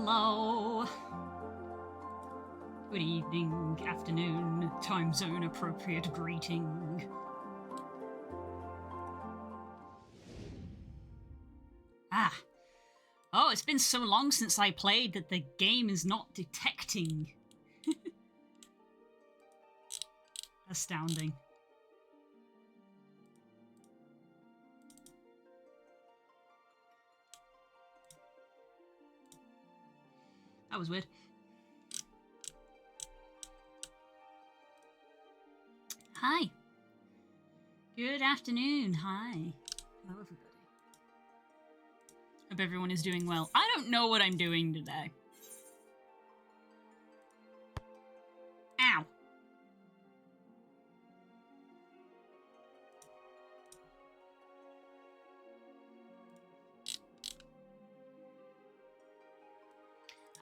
Hello. Good evening, afternoon, time zone appropriate greeting. Ah. Oh, it's been so long since I played that the game is not detecting. Astounding. That was weird. Hi. Good afternoon. Hi. Hello, everybody. Hope everyone is doing well. I don't know what I'm doing today. Ow.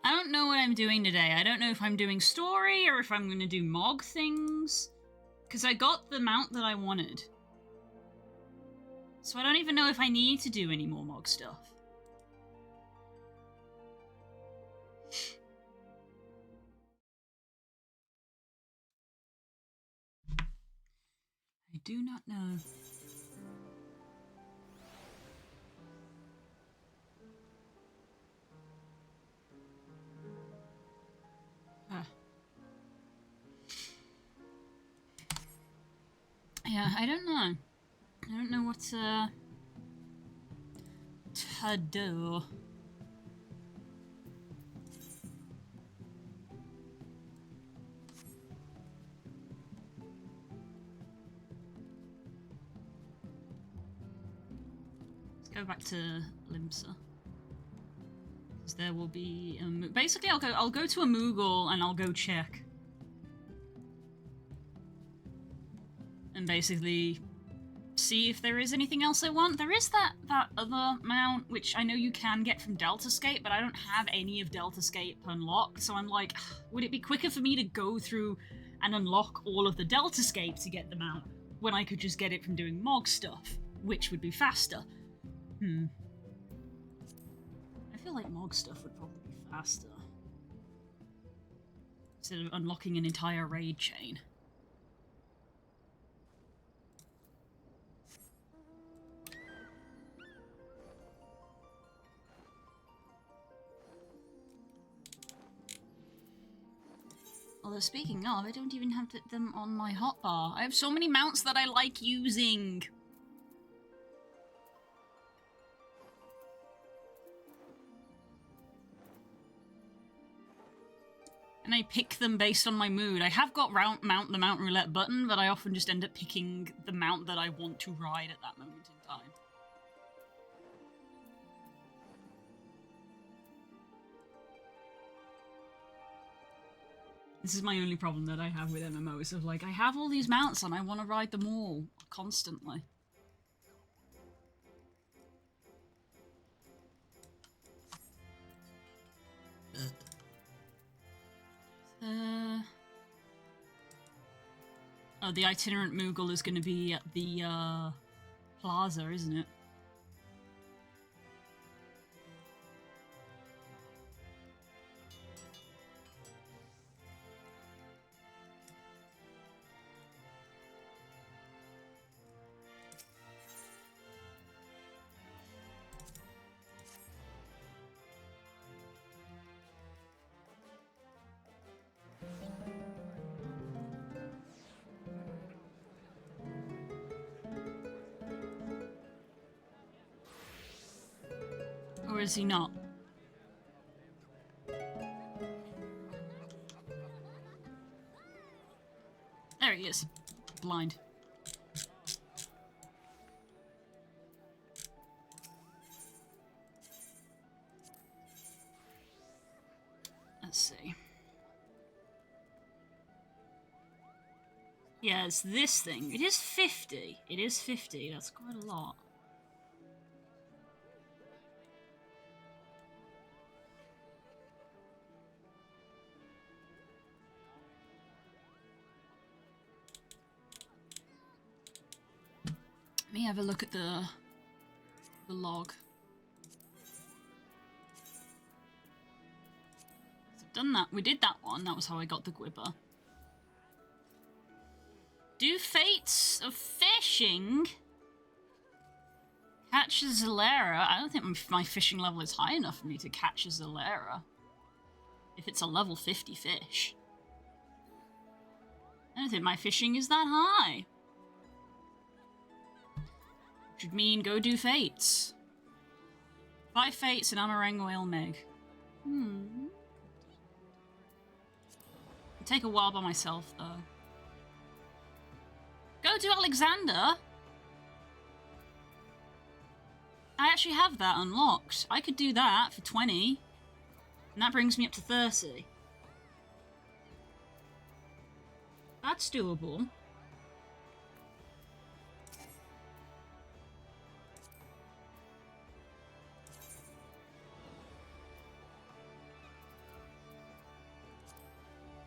I don't know what I'm doing today. I don't know if I'm doing story or if I'm going to do Mog things. Because I got the mount that I wanted. So I don't even know if I need to do any more Mog stuff. I do not know. Yeah, I don't know. I don't know what to do. Let's go back to Limsa. Because there will be basically I'll go to a Moogle and I'll go check. And basically see if there is anything else I want. There is that other mount, which I know you can get from Deltascape, but I don't have any of Deltascape unlocked, so I'm like, would it be quicker for me to go through and unlock all of the Deltascape to get the mount, when I could just get it from doing Mog stuff, which would be faster? I feel like Mog stuff would probably be faster. Instead of unlocking an entire raid chain. Although speaking of, I don't even have them on my hotbar. I have so many mounts that I like using. And I pick them based on my mood. I have got mount the mount roulette button, but I often just end up picking the mount that I want to ride at that moment in time. This is my only problem that I have with MMOs, of like, I have all these mounts and I want to ride them all constantly. Oh, the itinerant Moogle is going to be at the plaza, isn't it? Or is he not? There he is. Blind. Let's see. Yeah, it's this thing. It is 50. It is 50. That's quite a lot. Let me have a look at the log. done that. We did that one. That was how I got the Gwibber. Do fates of fishing. Catch a Zalera. I don't think my fishing level is high enough for me to catch a Zalera. If it's a level 50 fish. I don't think my fishing is that high. Which would mean go do fates. 5 fates and Amarang Whale Meg. It'll take a while by myself, though. Go to Alexander! I actually have that unlocked. I could do that for 20. And that brings me up to 30. That's doable.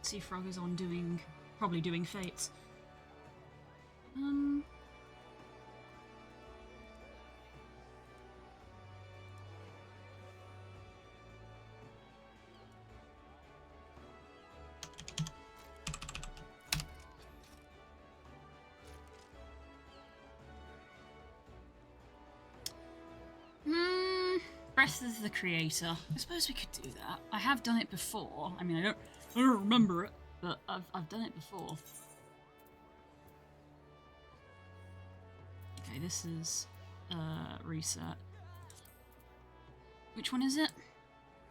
Sea Frog is on probably doing fates. Breath of the Creator. I suppose we could do that. I have done it before. I mean, I don't remember it, but I've done it before. Okay, this is reset. Which one is it?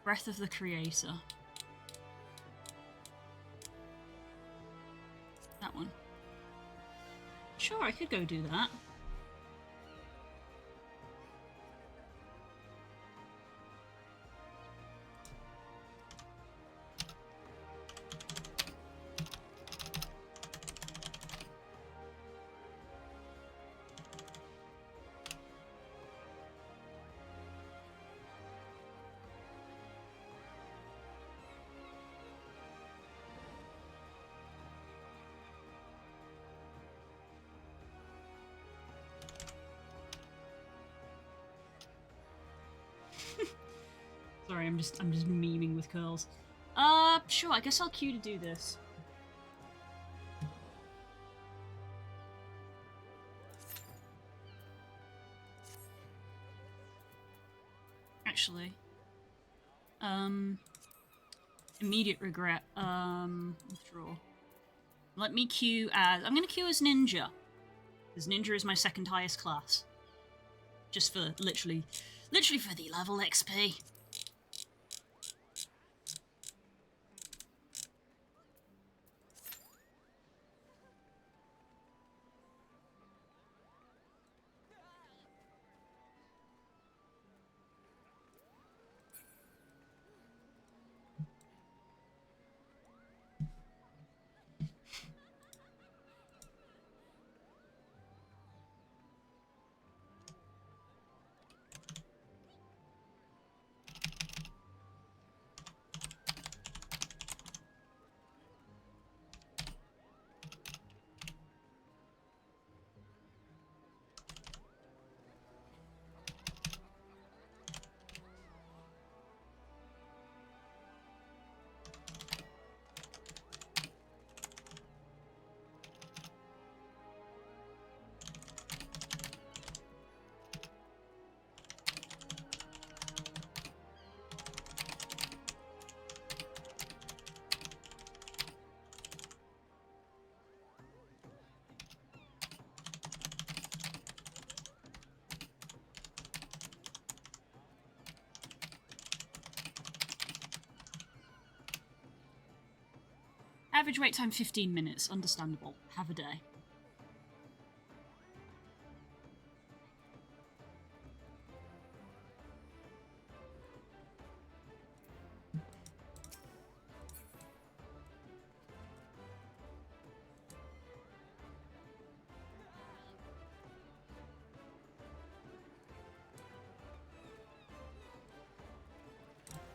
Breath of the Creator. That one. Sure, I could go do that. Sorry, I'm just memeing with curls. Sure, I guess I'll queue to do this. Actually. Immediate regret. Withdraw. Let me queue as... I'm gonna queue as Ninja. Because Ninja is my second highest class. Just for, literally for the level XP. Average wait time 15 minutes. Understandable. Have a day.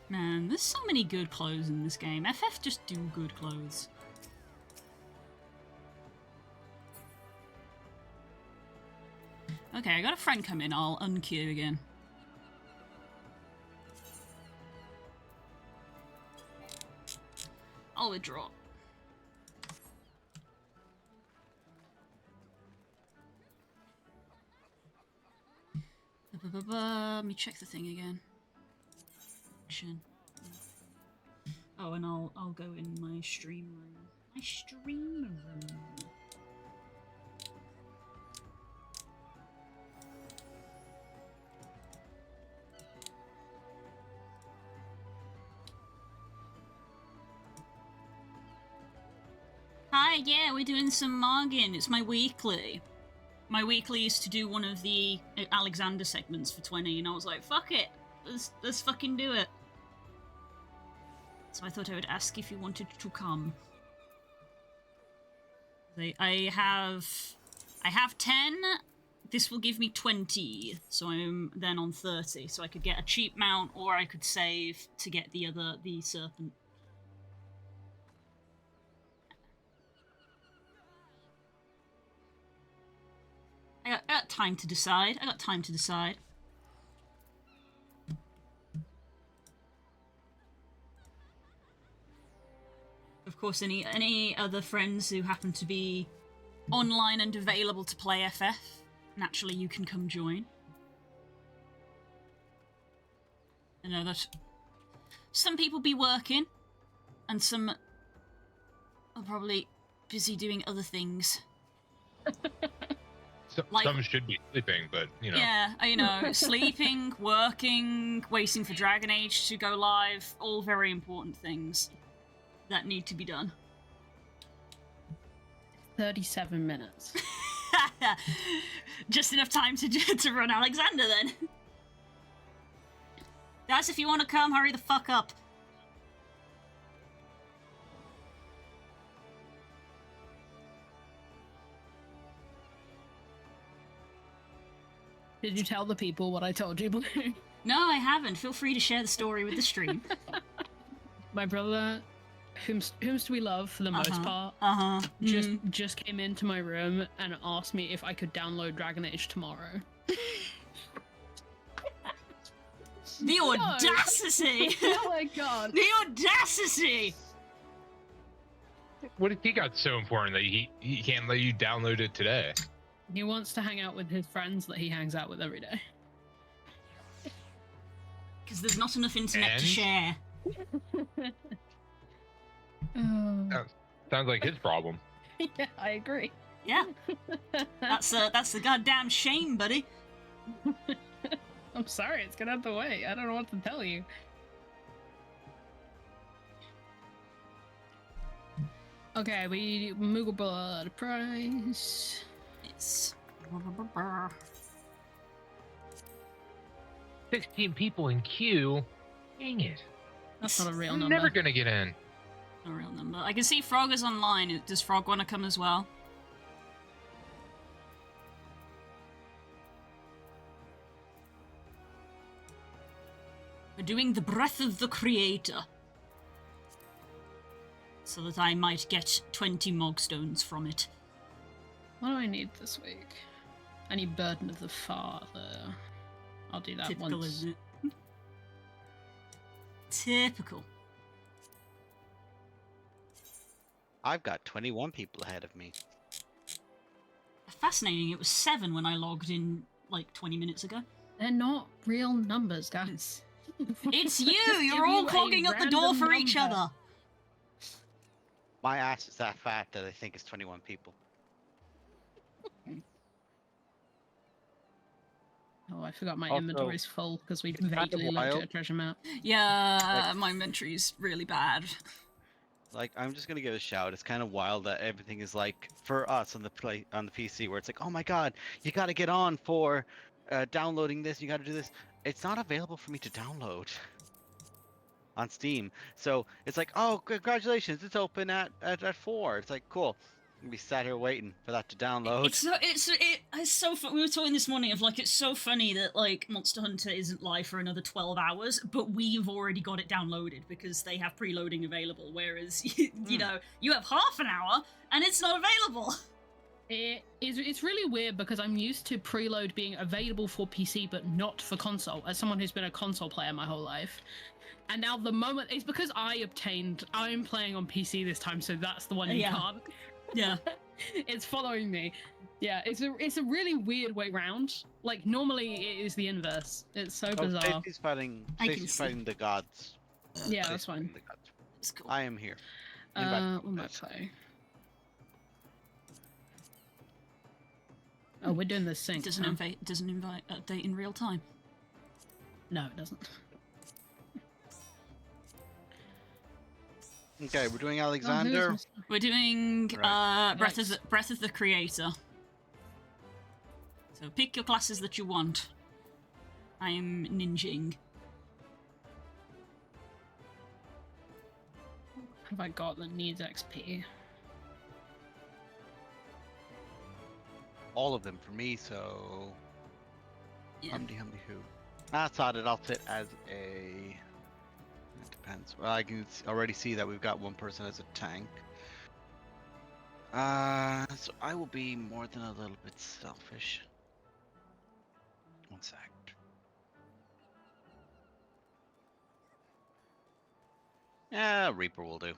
Man, there's so many good clothes in this game. FF just do good clothes. Okay, I got a friend come in. I'll unqueue again. I'll withdraw. Let me check the thing again. Oh, and I'll go in my stream room. My stream room. Hi, yeah, we're doing some Margin. It's my weekly. My weekly is to do one of the Alexander segments for 20, and I was like, fuck it. Let's fucking do it. So I thought I would ask if you wanted to come. I have 10. This will give me 20, so I'm then on 30. So I could get a cheap mount, or I could save to get the serpent. I got time to decide. Of course, any other friends who happen to be online and available to play FF, naturally you can come join. I know that some people be working, and some are probably busy doing other things. Some should be sleeping, but, you know. Yeah, you know, sleeping, working, waiting for Dragon Age to go live, all very important things that need to be done. 37 minutes. Just enough time to run Alexander, then. Guys, if you want to come, hurry the fuck up. Did you tell the people what I told you, Blue? No, I haven't. Feel free to share the story with the stream. My brother, whomst we love for the most part, just came into my room and asked me if I could download Dragon Age tomorrow. The audacity! Oh my god. The audacity! What if he got so important that he can't let you download it today? He wants to hang out with his friends that he hangs out with every day. Because there's not enough internet to share. Sounds like his problem. Yeah, I agree. Yeah. That's the goddamn shame, buddy. I'm sorry, it's gonna have to wait. I don't know what to tell you. Okay, we Moogle Blood price. It's 16 people in queue. Dang it. That's not a real I'm number. never gonna get in. a real number. I can see Frog is online. Does Frog want to come as well? We're doing the Breath of the Creator. So that I might get 20 Mogstones from it. What do I need this week? I need Burden of the Father. I'll do that Typical, once. isn't it? Typical. I've got 21 people ahead of me. Fascinating. It was 7 when I logged in like 20 minutes ago. They're not real numbers, guys. It's you! Just You're give all you a clogging up the door random for each number. other. My ass is that fat that I think it's 21 people. Oh, I forgot my Also, inventory's full because we kind of vaguely looked at wild. a treasure map. Yeah, my inventory's really bad. Like, I'm just gonna give a shout. It's kind of wild that everything is like for us on the PC, where it's like, oh my god, you gotta get on for downloading this. You gotta do this. It's not available for me to download on Steam. So it's like, oh, congratulations, it's open at 4. It's like, cool. We sat here waiting for that to download. It's so fun. We were talking this morning of like, it's so funny that like Monster Hunter isn't live for another 12 hours, but we've already got it downloaded because they have preloading available. Whereas, you know, you have half an hour and it's not available. It's really weird because I'm used to preload being available for PC but not for console, as someone who's been a console player my whole life. And now the moment it's because I'm playing on PC this time, so that's the one you can't. Yeah. It's following me. Yeah, it's a really weird way round. Like normally it is the inverse. It's so bizarre. Stacey's fighting the gods. Yeah, that's fine. It's cool. I am here. What am I play? Oh, we're doing this sync. Doesn't update in real time. No, it doesn't. Okay, we're doing Alexander. We're doing Breath of the Creator. So pick your classes that you want. I'm ninjing. What have I got that needs XP? All of them for me, so Yeah. humdy who. That's odd. I'll sit as a. It depends. Well, I can already see that we've got one person as a tank. So I will be more than a little bit selfish. One sec. Yeah, Reaper will do.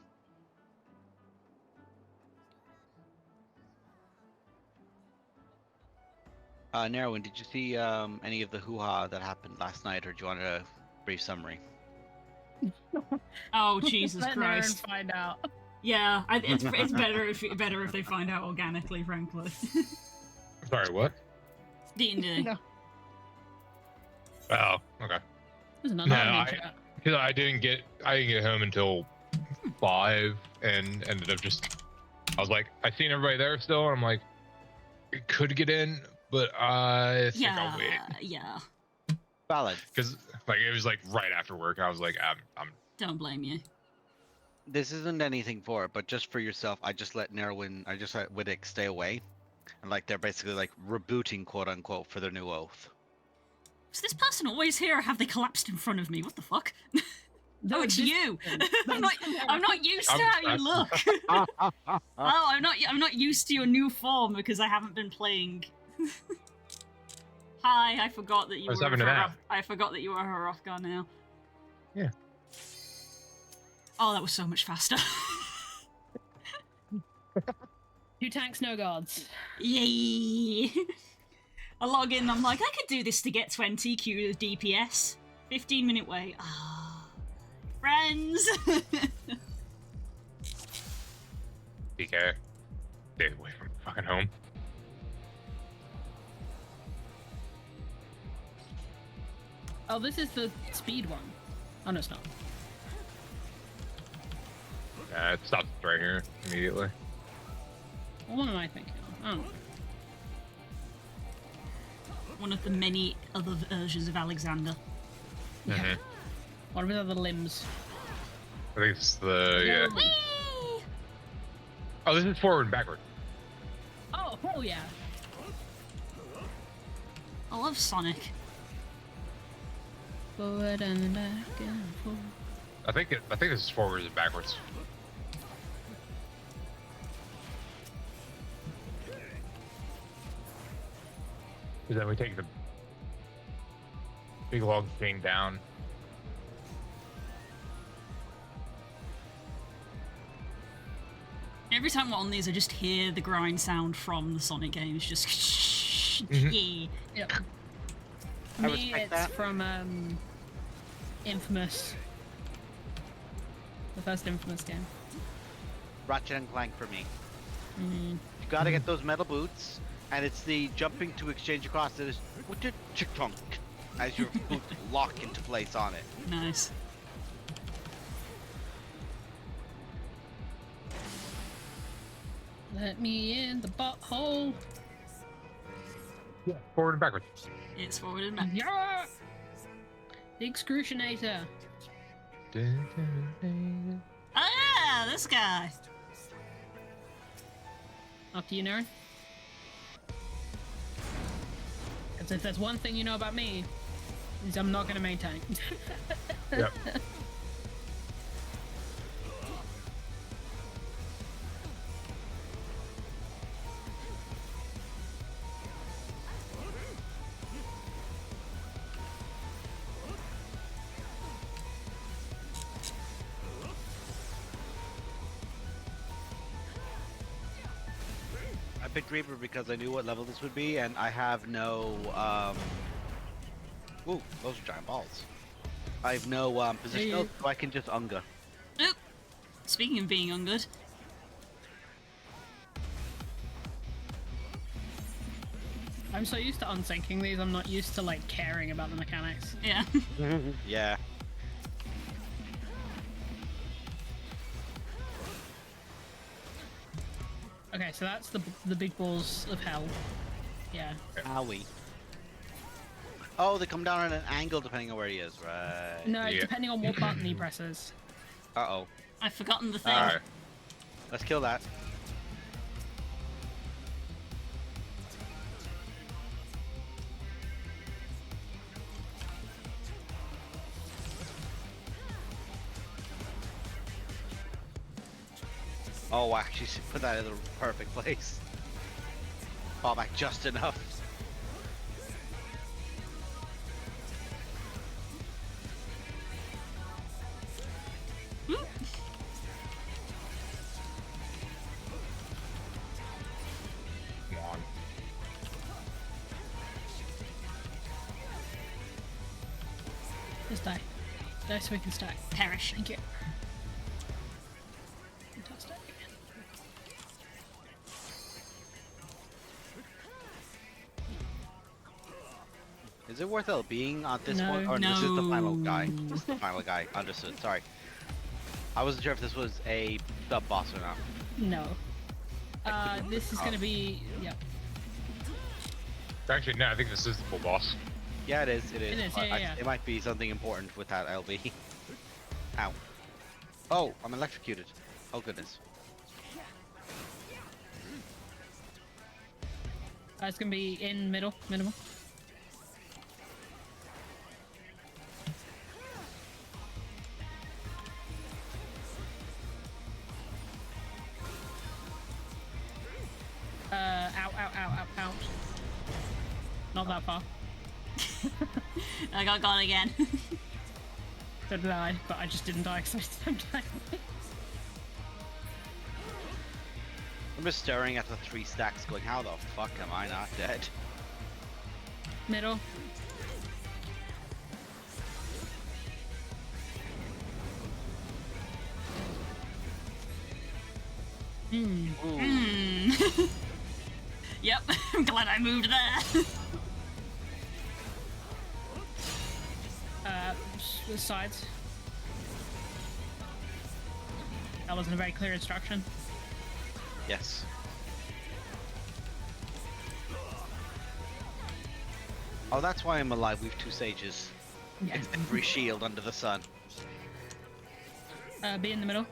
Narrowin, did you see any of the hoo-ha that happened last night, or do you want a brief summary? Oh Jesus Let Christ! Naren find out. Yeah, it's better if they find out organically, frankly. Sorry, what? D&D. No. Oh, okay. There's another one in chat. Because I didn't get home until 5, and ended up I was like, I seen everybody there still, and I'm like, it could get in, but I think I'll wait. Yeah. Valid. Because it was like right after work. I was like, I'm. Don't blame you. This isn't anything for it, but just for yourself, I just let Widdick stay away, and they're basically rebooting, quote unquote, for their new oath. Is this person always here, or have they collapsed in front of me? What the fuck? No, Oh, it's you. I'm not used to how you look. Oh, I'm not used to your new form because I haven't been playing. Hi, I forgot that you What's were. happening now? I forgot that you were a Hrothgar now. Yeah. Oh, that was so much faster. 2 tanks, no guards. Yay! I log in. I'm like, I could do this to get 20 Q DPS. 15-minute wait. Ah, friends. DK. Stay away from fucking home. Oh, this is the speed one. Oh, no, it's not. Yeah, it stops right here immediately. Well, what am I thinking of? I don't know. One of the many other versions of Alexander. Mm-hmm. What are his other limbs? I think it's yeah. Whee! Oh, this is forward and backward. Oh, hell yeah. I love Sonic. Forward and back and forth. I think this is forwards and backwards. Because then we take the big log thing down. Every time we're on these, I just hear the grind sound from the Sonic games. Just Mhm. yeah. Yep. I Me, respect it's that. from Infamous. The first Infamous game. Ratchet and Clank for me. Mm. You gotta get those metal boots, and it's the jumping to exchange across that is chunk as your boots lock into place on it. Nice. Let me in the butthole. Yeah. Forward and backwards. It's forward and back. Yeah! The Excrucianator. Ah, this guy. After you, Naren. Because if there's one thing you know about me, is I'm not going to maintain. Yep. I picked Reaper because I knew what level this would be, and I have no Ooh, those are giant balls. I have no positional, so I can just unga. Oop. Speaking of being ungood. I'm so used to unsyncing these, I'm not used to like caring about the mechanics. Yeah. Yeah. Okay, so that's the big balls of hell. Yeah. Owie. Oh, they come down at an angle depending on where he is, right? No, Yeah. depending on what button he presses. Uh-oh. I've forgotten the thing. Alright. Let's kill that. Oh, I actually put that in the perfect place. Fall back just enough. Come on. Just die. Die so we can stack. Perish. Thank you. Fantastic. Is it worth LBing on this No. one? Or this is the final guy? No. This is the final guy. Understood. Sorry. I wasn't sure if this was a sub-boss or not. No. This is gonna be... Yep. Actually, no, I think this is the full boss. Yeah, it is. It is. It is, but yeah. It might be something important with that LB. Ow. Oh, I'm electrocuted. Oh, goodness. It's gonna be in middle, minimal. Out. Not that far. I got gone again. So did I, but I just didn't die because I stepped back. I'm just staring at the 3 stacks going, how the fuck am I not dead? Middle. Hmm. Ooh. Hmm. Yep, I'm glad I moved there. The sides. That wasn't a very clear instruction. Yes. Oh, that's why I'm alive. We've 2 sages. Yeah. It's every shield under the sun. Be in the middle.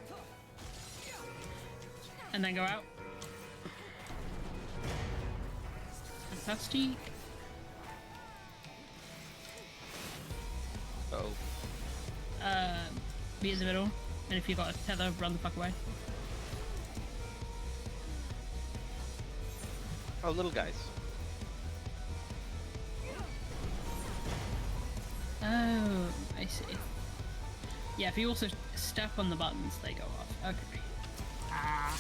And then go out. Fantastic. Oh. Be in the middle. And if you got a tether, run the fuck away. Oh, little guys. Oh, I see. Yeah, if you also step on the buttons, they go off. Okay. Ah.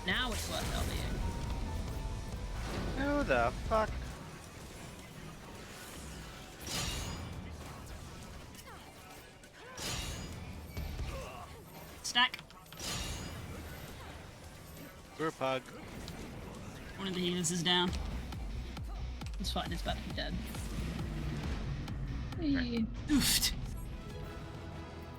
Now it's worth LBing. Who the fuck? Stack. Group hug. One of the healers is down. It's fine, it's about to be dead. Hey. Oofed.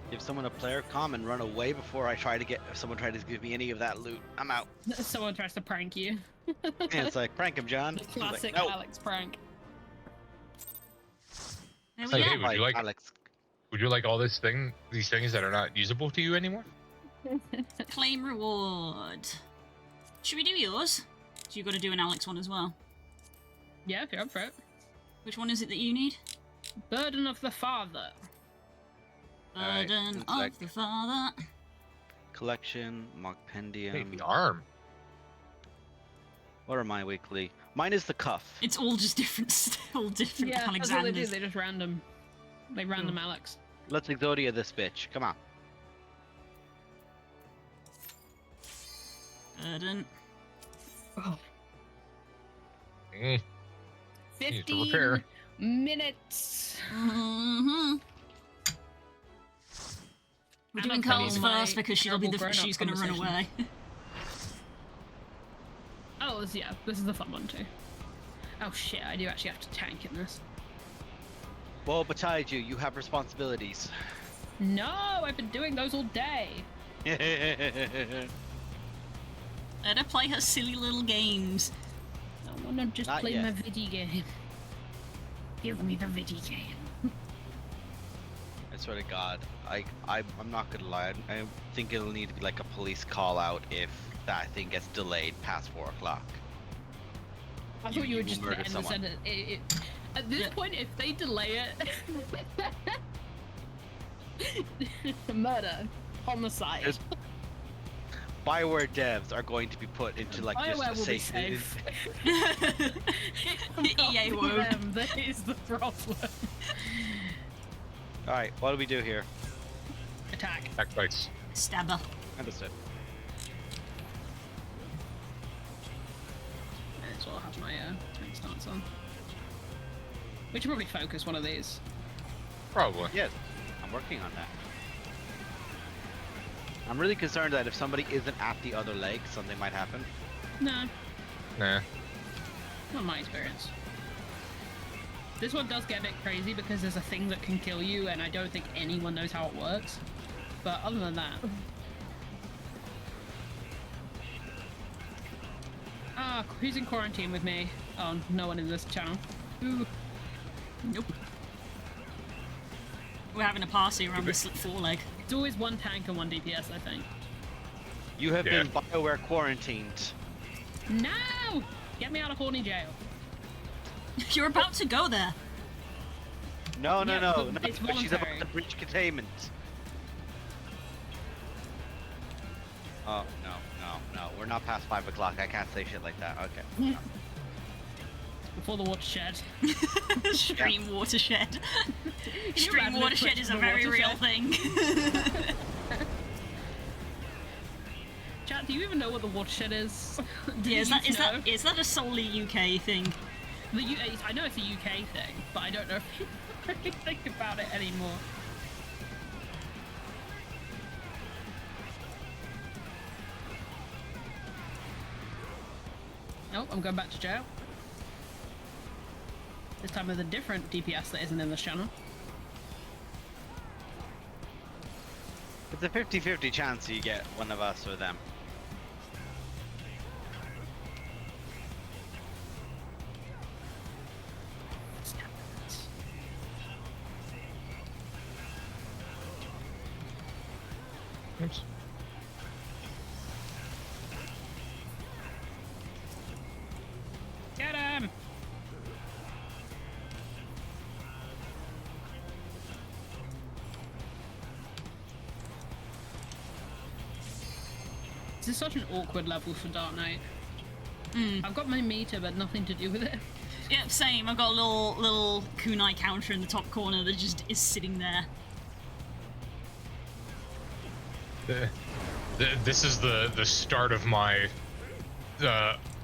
Give someone a player comm and run away before I try to get. If someone tried to give me any of that loot, I'm out. Someone tries to prank you. And it's like, prank him, John. The He's like, classic no. Alex prank. There So, we hey, go. would you like Alex? would you like all these things that are not usable to you anymore? Claim reward. Should we do yours? So you've got to do an Alex one as well. Yeah, if you're up for it. Which one is it that you need? Burden of the Father. Alright, Burden one sec. of the Father. Collection, Mockpendium. Hey, the arm. What are my weekly? Mine is the cuff. It's all just different, all different Yeah, that's what they do. Alexanders. They just random. Like random Alex. Let's Exodia this bitch. Come on. Burden. Oh, Needs to 15 repair. minutes. Mm-hmm. We're And doing I'm Carl's telling my first because she's terrible going grown-up to run conversation. away. Oh, yeah, this is the fun one too. Oh shit, I do actually have to tank in this. Well, besides you have responsibilities. No, I've been doing those all day. Let her play her silly little games. I wanna just Not play yet. my video game. Give me the video game. I swear to God, I'm not gonna lie. I think it'll need to be like a police call out if that thing gets delayed past 4 o'clock. I thought you will were just murder end the someone. sentence. At this Yeah. point, if they delay it, murder, homicide. There's- Bioware devs are going to be put into like Bioware just will be safe. safe. EA won't. Them, that is the problem. All right, what do we do here? Attack. Back bites. Stabber. Understood. That's what I'll have my tank stance on. We should probably focus one of these. Probably. Yes, I'm working on that. I'm really concerned that if somebody isn't at the other leg, something might happen. No, Nah. not my experience. This one does get a bit crazy because there's a thing that can kill you, and I don't think anyone knows how it works. But other than that, who's in quarantine with me? Oh, no one in this channel. Ooh, Nope. We're having a party around this four-leg. it's always one tank and one DPS, I think. You have Yeah. been Bioware quarantined. No! Get me out of horny jail. You're about to go there. No, no, Yeah, no, but no. it's She's about voluntary. to breach containment. Oh, no, no, no. We're not past 5 o'clock. I can't say shit like that. Okay. Before the watershed. Stream watershed. you Stream imagine it watershed switched is to a the very real watershed? thing. Chat, do you even know what the watershed is? Do Yeah, you is know? that a solely UK thing? I know it's a UK thing, but I don't know if people really think about it anymore. Nope, I'm going back to jail. This time with a different DPS that isn't in this channel. It's a 50-50 chance you get one of us or them. Oops. Get him! This is such an awkward level for Dark Knight. I've got my meter, but nothing to do with it. Yeah, same. I've got a little kunai counter in the top corner that just is sitting there. This is the start of my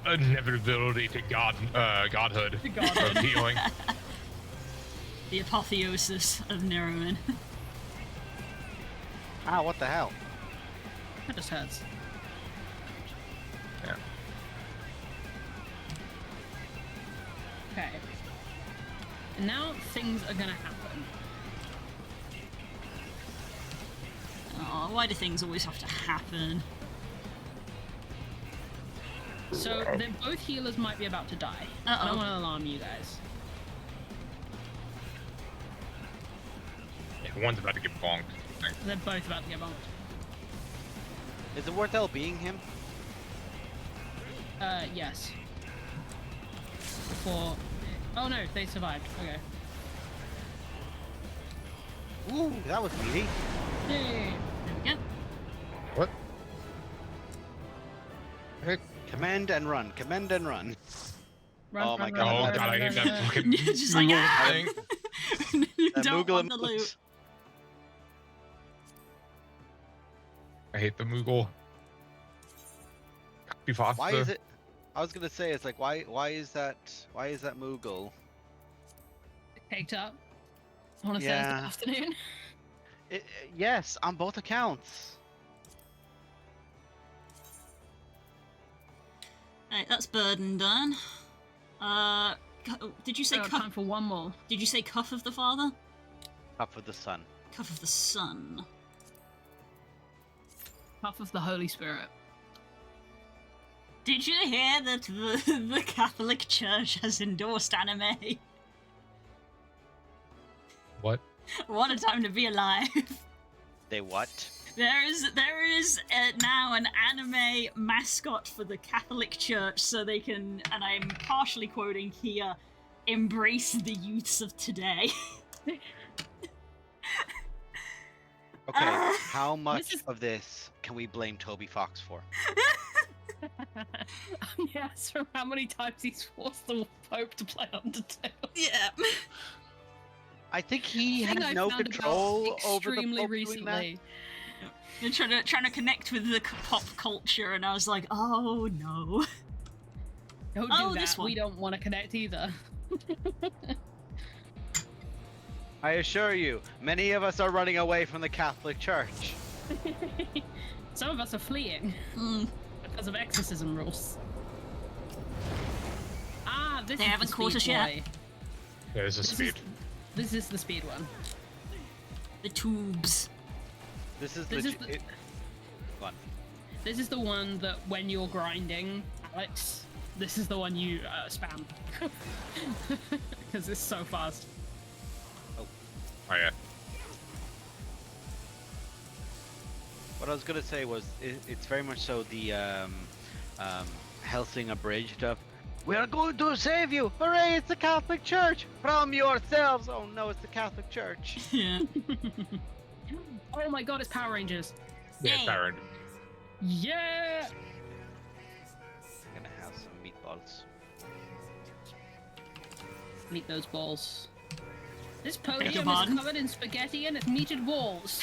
inevitability to godhood Godhood. of healing. The apotheosis of Neroman. Ah, what the hell? That just hurts. Yeah. Okay. And now things are gonna happen. Oh, why do things always have to happen? So then both healers might be about to die. Uh-oh. I don't want to alarm you guys. Yeah, one's about to get bonked. They're both about to get bumped. Is it worth LBing him? Yes. For... Oh no, they survived. Okay. Ooh, that was meaty. Yay! There we go. What? Hey. Commend and run. Commend and run. Run, Oh my run, God, run, Oh run, god, I run, hate run, that run. fucking Just like, Google ah! thing. You That don't Moogle want the loot. emotes. I hate the Moogle. Be faster. Why is it? I was gonna say, it's like, why is that Moogle? Picked up on a Yeah. Thursday afternoon. Yes, on both accounts. Right, that's burden done. Did you say I got time for one more. Did you say cuff of the father? Up with the sun. Cuff of the son. Half of the Holy Spirit. Did you hear that the Catholic Church has endorsed anime? What? What a time to be alive! They what? There is now an anime mascot for the Catholic Church, so they can, and I'm partially quoting here, embrace the youths of today. Okay, how much of this can we blame Toby Fox for? Yes, from how many times he's forced the Pope to play Undertale. Yeah. I think he Thing has I no found control about over the extremely Pope recently. They're trying to connect with the pop culture, and I was like, oh no. Don't Oh, do this that. one. We don't want to connect either. I assure you, many of us are running away from the Catholic Church. Some of us are fleeing because of exorcism rules. Ah, this They is haven't the caught speed us yet. boy. Yeah, this is speed. This is the speed one. The tubes. This is This is legit. Go on. This is the one that when you're grinding, Alex, this is the one you spam. Because it's so fast. Oh yeah. What I was gonna say was, it's very much so the Helsing abridged of, "We are going to save you! Hooray! It's the Catholic Church from yourselves!" Oh no, it's the Catholic Church. Yeah. Oh my god, it's Power Rangers. Yeah, Yay. Baron. Yeah! Gonna have some meatballs. Meet those balls. This podium is Pokemon. covered in spaghetti and it's meated walls.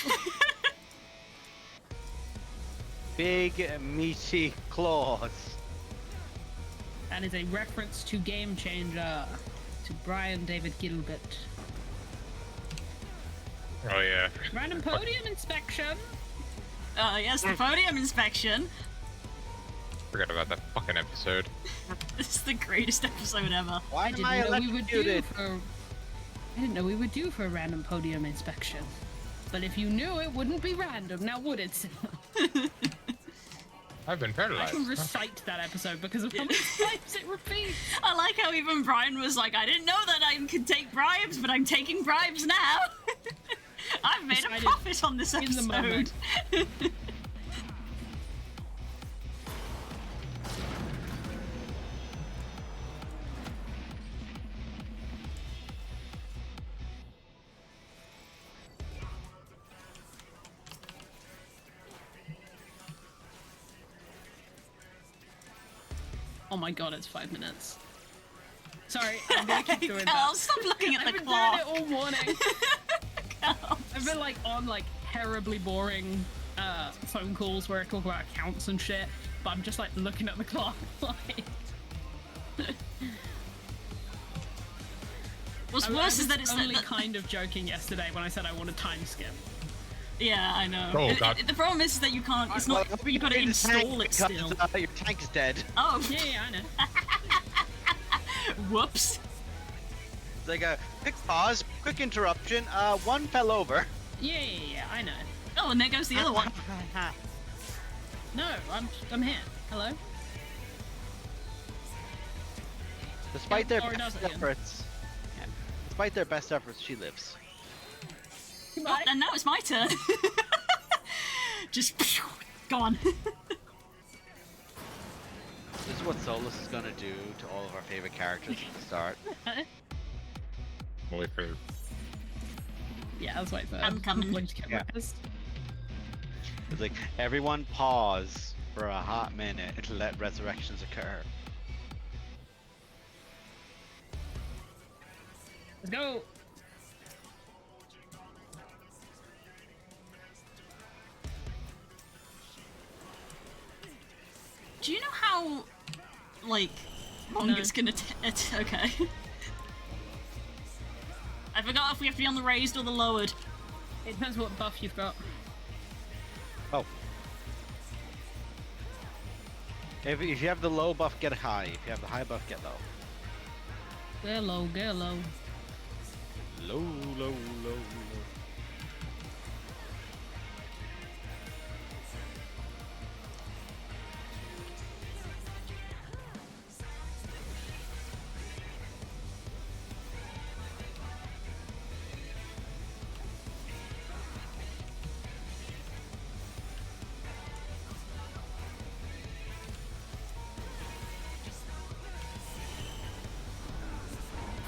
Big meaty claws. That is a reference to Game Changer, to Brian David Gilbert. Oh yeah. Random podium inspection. Yes, the podium inspection. Forgot about that fucking episode. This is the greatest episode ever. Why I am didn't I know we would do electrocuted? for. I didn't know we would do for a random podium inspection. But if you knew, it wouldn't be random, now would it? I've been I paralyzed. can recite that episode because of how many times it repeats. I like how even Brian was like, I didn't know that I could take bribes, but I'm taking bribes now. I've made a Decided profit on this in the episode. moment. Oh my god, it's 5 minutes. Sorry, I'm gonna keep doing Carl, that. stop looking at I've the been clock. doing it all morning. Carl. I've been like on like terribly boring phone calls where I talk about accounts and shit, but I'm just like looking at the clock like What's I worse was is that it's only that, kind of joking yesterday when I said I want a time skip. yeah, I know. Oh, God. The problem is that you can't. It's not. You gotta Your install tank it still. because, your tank's dead. Oh, Yeah, I know. whoops. It's like a quick pause, quick interruption. One fell over. Yeah, I know. Oh, and there goes the other one. No, I'm here. Hello? Despite their Or does best it again. efforts, despite their best efforts, she lives. Oh, and now it's my turn. Just gone. This is what Solus is gonna do to all of our favorite characters at the start. I'll wait for. Yeah, that's why I'm coming. Blinked camera is. It's like, everyone pause for a hot minute to let resurrections occur. Let's go! Do you know how, like, long No. it's gonna okay. I forgot if we have to be on the raised or the lowered. It depends what buff you've got. Oh. If you have the low buff, get high. If you have the high buff, get low. Get low, get low. Low, low, low, low.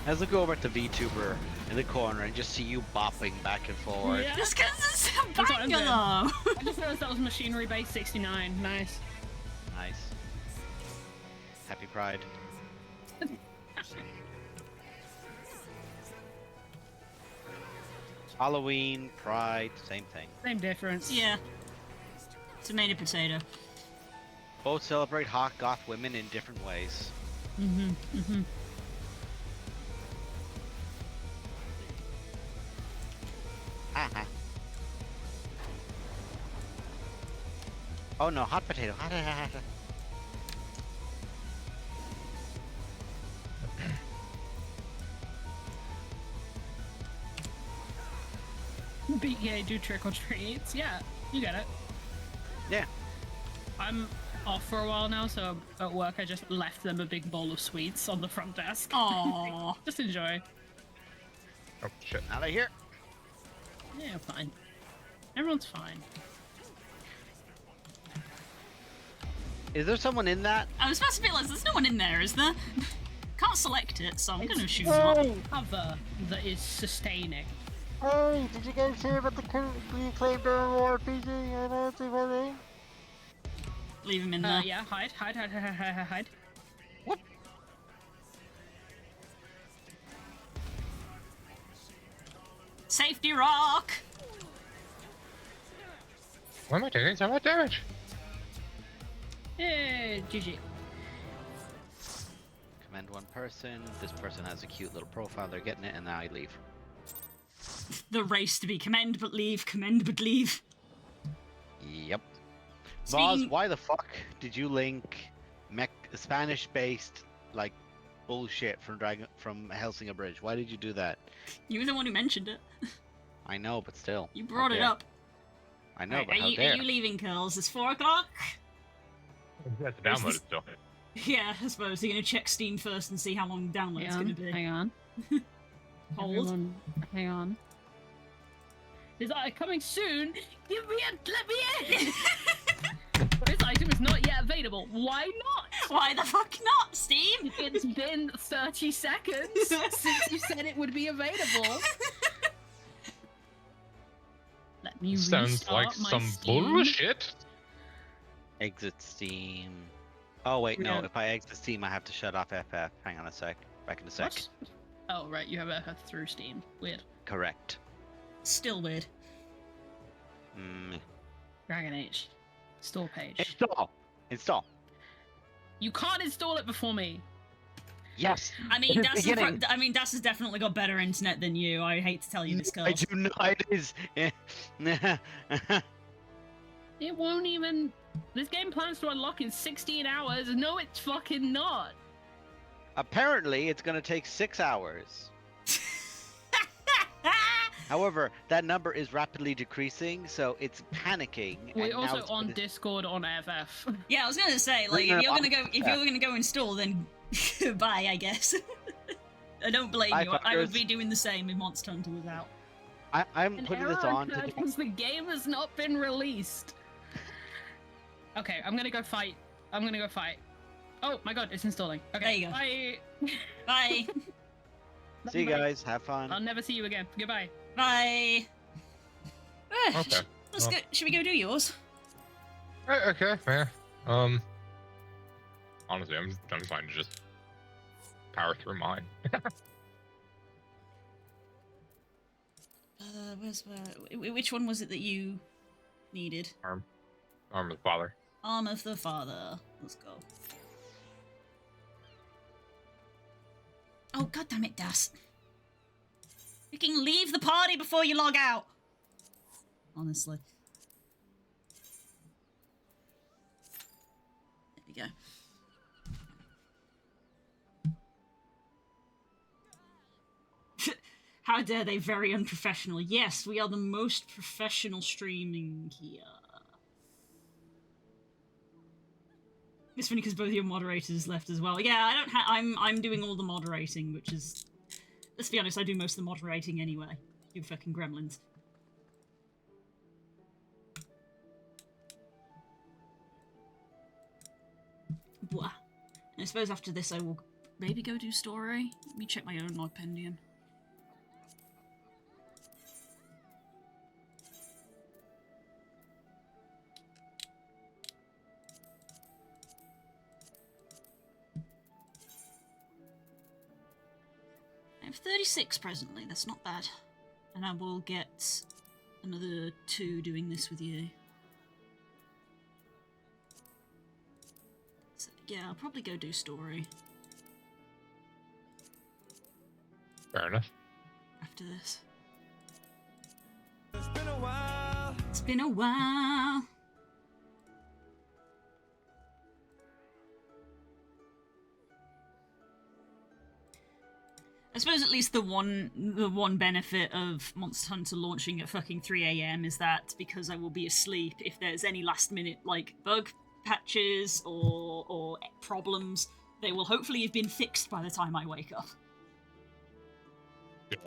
As I go over to VTuber in the corner and just see you bopping back and forward. Yeah. Just because it's a That's what I'm banger, doing. though. I just noticed that was machinery base 69. Nice. Nice. Happy Pride. Halloween, Pride, same thing. Same difference. Yeah. Tomato potato. Both celebrate hot goth women in different ways. Mm-hmm. Mm-hmm. Haha. Oh no, hot potato. Hot, hot, hot, hot. BK do trick or treats. Yeah, you get it. Yeah. I'm off for a while now, so at work I just left them a big bowl of sweets on the front desk. Aww. Just enjoy. Oh shit. Out of here. Yeah, fine. Everyone's fine. Is there someone in that? I was supposed to be like, there's no one in there, is there? Can't select it, so I'm gonna shoot not. Cover that is sustaining. Hey, did you guys hear about the reclaimed war RPG? I know it's funny. Leave him in there. Yeah, hide. Safety rock! Why am I taking so much damage? Yay, GG. Commend one person. This person has a cute little profile. They're getting it, and now I leave. The race to be commend but leave, commend but leave. Yep. Speaking- Voz, why the fuck did you link Spanish-based like bullshit from Helsinger Bridge? Why did you do that? You were the one who mentioned it. I know, but still. You brought How it dare. up. I know, Right, but are how you dare? leaving, Curls? It's 4 o'clock? You have to download it still. Yeah, I suppose. You're gonna check Steam first and see how long the download's gonna be. Hang on. Hold. Everyone, hang on. Is that coming soon? Give me let me in! This item is not yet available. Why not? Why the fuck not, Steam? It's been 30 seconds since you said it would be available. Let me Sounds like restart my some Steam. bullshit. Exit Steam. Oh wait, no. Yeah. If I exit Steam, I have to shut off FF. Hang on a sec. Back in a sec. What? Oh, right, you have a through Steam. Weird. Correct. Still weird. Dragon Age. Store page. Install. Install. You can't install it before me. Yes. I mean, It is beginning. Das has definitely got better internet than you. I hate to tell you this, I Curls. do not. It is. It won't even... This game plans to unlock in 16 hours. No, it's fucking not. Apparently, it's gonna take 6 hours. However, that number is rapidly decreasing, so it's panicking. We're and now also it's on gonna- Discord on FF. Yeah, I was gonna say, like, Bring if it you're up. gonna go install, then bye, I guess. I don't blame Bye, you. I would fuckers. be doing the same if Monster Hunter was out. I'm An putting error this on occurred to because the game has not been released. Okay, I'm gonna go fight. Oh my god, it's installing. Okay, There you go. bye. Bye. see you Bye. guys. Have fun. I'll never see you again. Goodbye. Bye. Okay. Let's well. go. Should we go do yours? Okay, yeah. Honestly, I'm fine to just power through mine. Which one was it that you needed? Arm of the father. Arm of the Father. Let's go. Oh, god damn it, Das. You can leave the party before you log out. Honestly. There we go. How dare they, very unprofessional. Yes, we are the most professional streaming here. It's funny because both your moderators left as well. Yeah, I don't I'm doing all the moderating, which is, let's be honest, I do most of the moderating anyway. You fucking gremlins. Blah. And I suppose after this I will maybe go do story. Let me check my own log pendium. I have 36 presently, that's not bad. And I will get another 2 doing this with you. So, yeah, I'll probably go do story. Fair enough. After this. It's been a while. It's been a while. I suppose at least the one benefit of Monster Hunter launching at fucking 3 AM is that because I will be asleep, if there's any last minute like bug patches or problems, they will hopefully have been fixed by the time I wake up. Yeah.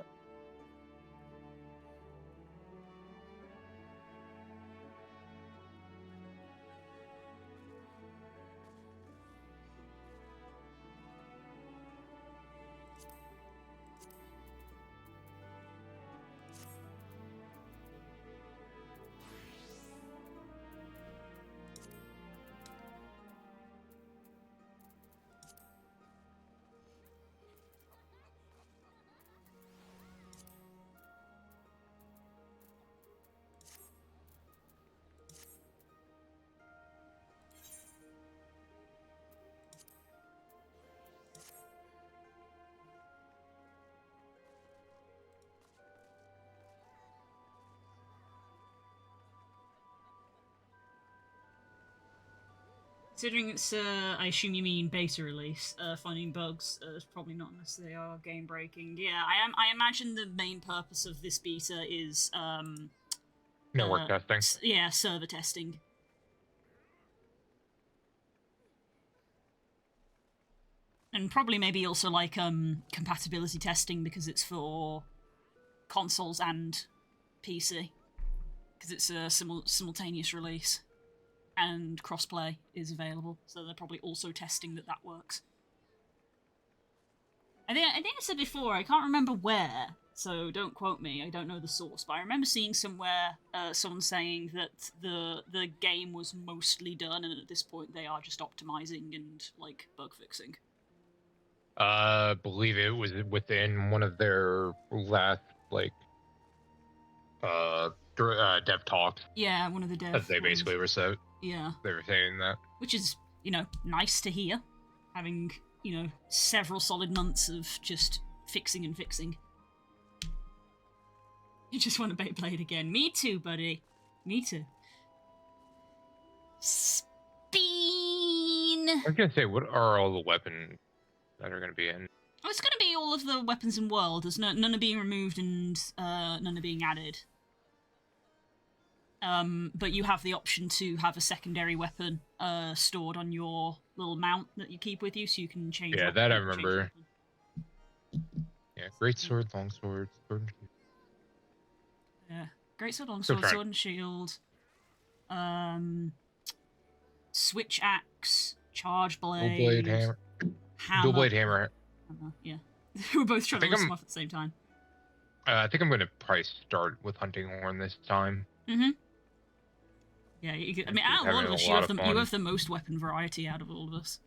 Considering it's, I assume you mean beta release, finding bugs is probably not unless they are game breaking. Yeah, I imagine the main purpose of this beta is, Network testing. Yeah, server testing. And probably maybe also like, compatibility testing because it's for consoles and PC. Because it's a simultaneous release. And crossplay is available, so they're probably also testing that works. I think I said before, I can't remember where, so don't quote me, I don't know the source, but I remember seeing somewhere someone saying that the game was mostly done, and at this point they are just optimizing and, like, bug fixing. Believe it was within one of their last, like, dev talks. Yeah, one of the dev As they ones. basically were so. Yeah. They were saying that. Which is, you know, nice to hear. Having, you know, several solid months of just fixing and fixing. You just want a Beyblade again. Me too, buddy. Me too. Speen! I was gonna say, what are all the weapons that are gonna be in? Oh, it's gonna be all of the weapons in world. There's none are being removed and none are being added. But you have the option to have a secondary weapon stored on your little mount that you keep with you, so you can change. Yeah, that I remember. Yeah, great sword, long sword, sword and shield. Yeah, great sword, long sword, sword and shield. Switch axe, charge blade, Dual blade hammer. Dual blade hammer. Yeah, we're both trying to list them off at the same time. I think I'm gonna probably start with hunting horn this time. Mm-hmm. Yeah, I mean, out of all of us, you have the most weapon variety out of all of us.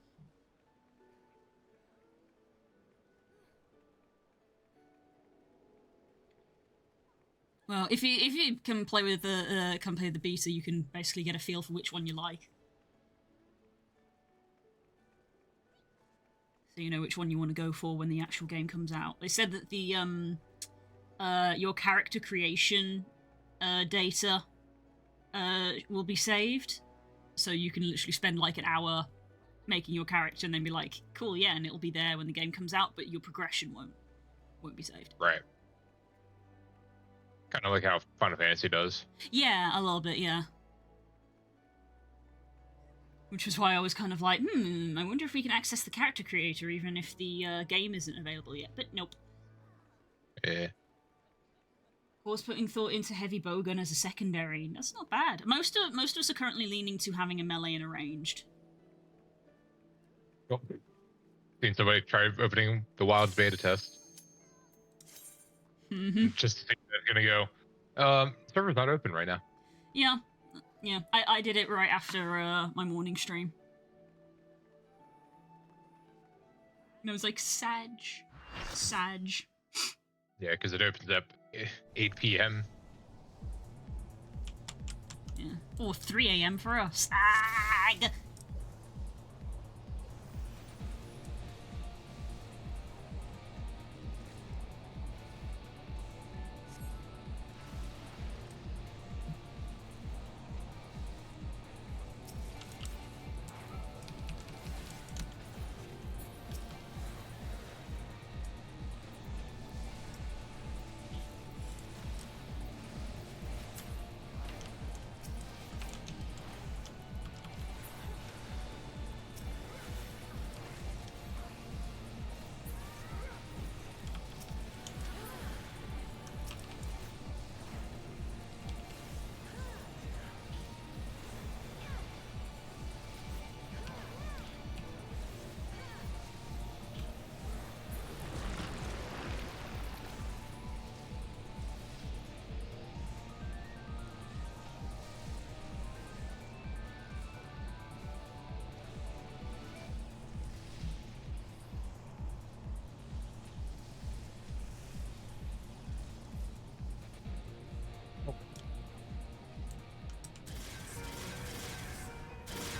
Well, if you can play with the beta, you can basically get a feel for which one you like. so you know which one you want to go for when the actual game comes out. They said that the your character creation data will be saved, so you can literally spend like an hour making your character and then be like, cool, yeah, and it'll be there when the game comes out, but your progression won't be saved. Right. Kind of like how Final Fantasy does. Yeah, a little bit, yeah. Which was why I was kind of like, I wonder if we can access the character creator even if the game isn't available yet. But nope. Yeah. Was putting thought into heavy bowgun as a secondary. That's not bad. Most of us are currently leaning to having a melee and a ranged. Oh. Seen somebody try opening the Wilds beta test. Just to see if it's gonna go. Server's not open right now. Yeah. I did it right after my morning stream. And I was like, Sag. Yeah, because it opens up 8 p.m. Yeah. Or 3 a.m. for us. Sag!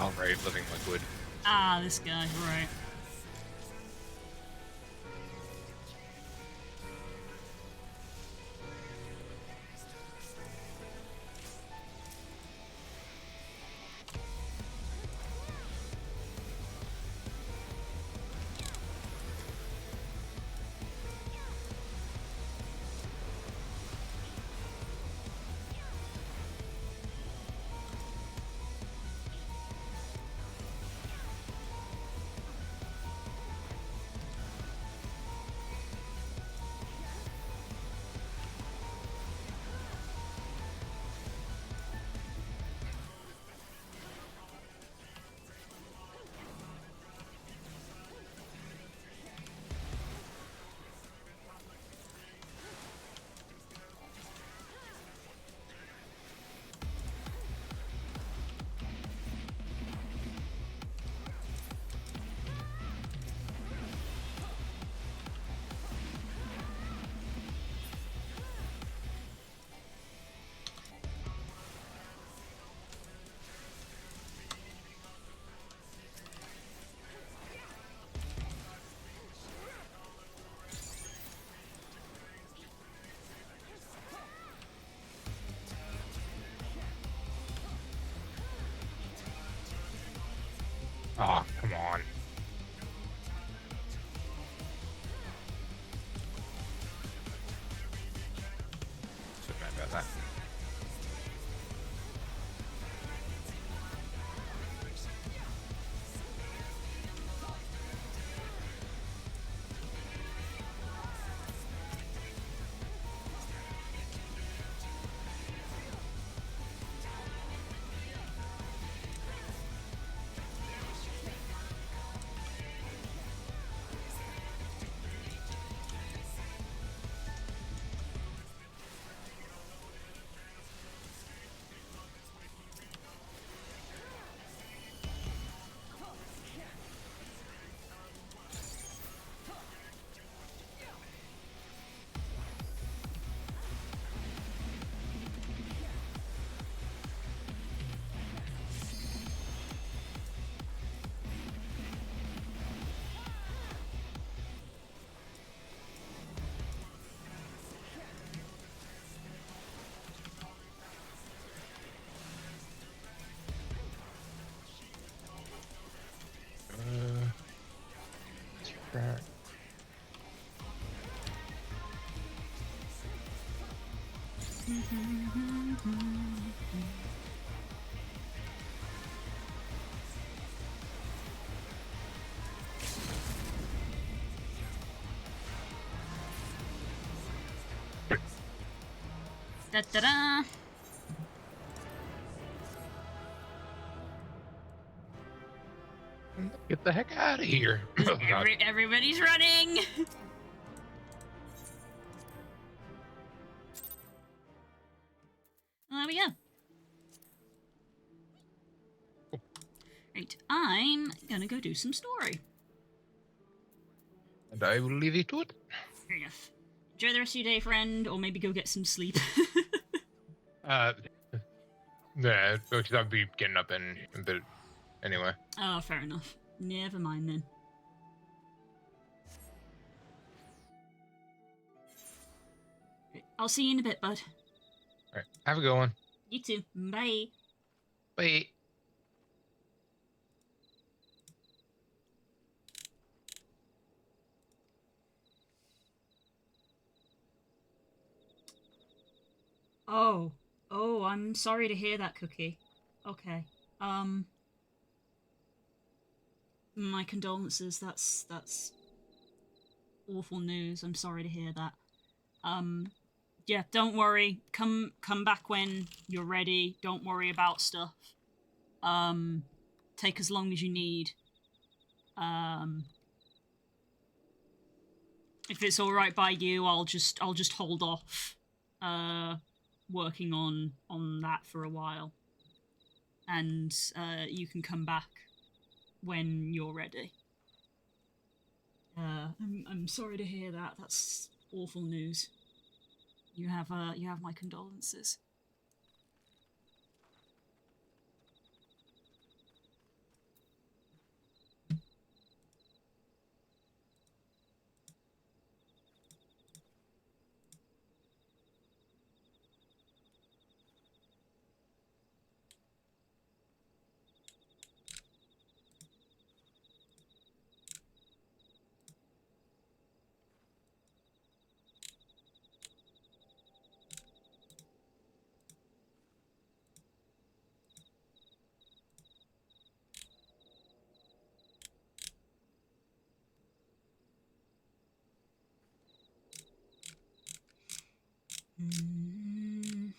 All right, living liquid. Ah, this guy, right. Oh, come on. So mad about that. Track. Da da da. Get the heck out of here! Oh, God. Everybody's running. Well, there we go. Right, I'm gonna go do some story. And I will leave you to it. Fair enough. Enjoy the rest of your day, friend, or maybe go get some sleep. Yeah, because I'll be getting up in a bit anyway. Oh, fair enough. Never mind then. Right, I'll see you in a bit, bud. Alright, have a good one. You too. Bye. Bye. Oh. Oh, I'm sorry to hear that, Cookie. Okay. My condolences. That's awful news. I'm sorry to hear that. Yeah, don't worry. Come back when you're ready. Don't worry about stuff. Take as long as you need. If it's all right by you, I'll just hold off working on that for a while. And you can come back when you're ready. I'm sorry to hear that. That's awful news. You have my condolences. Mm.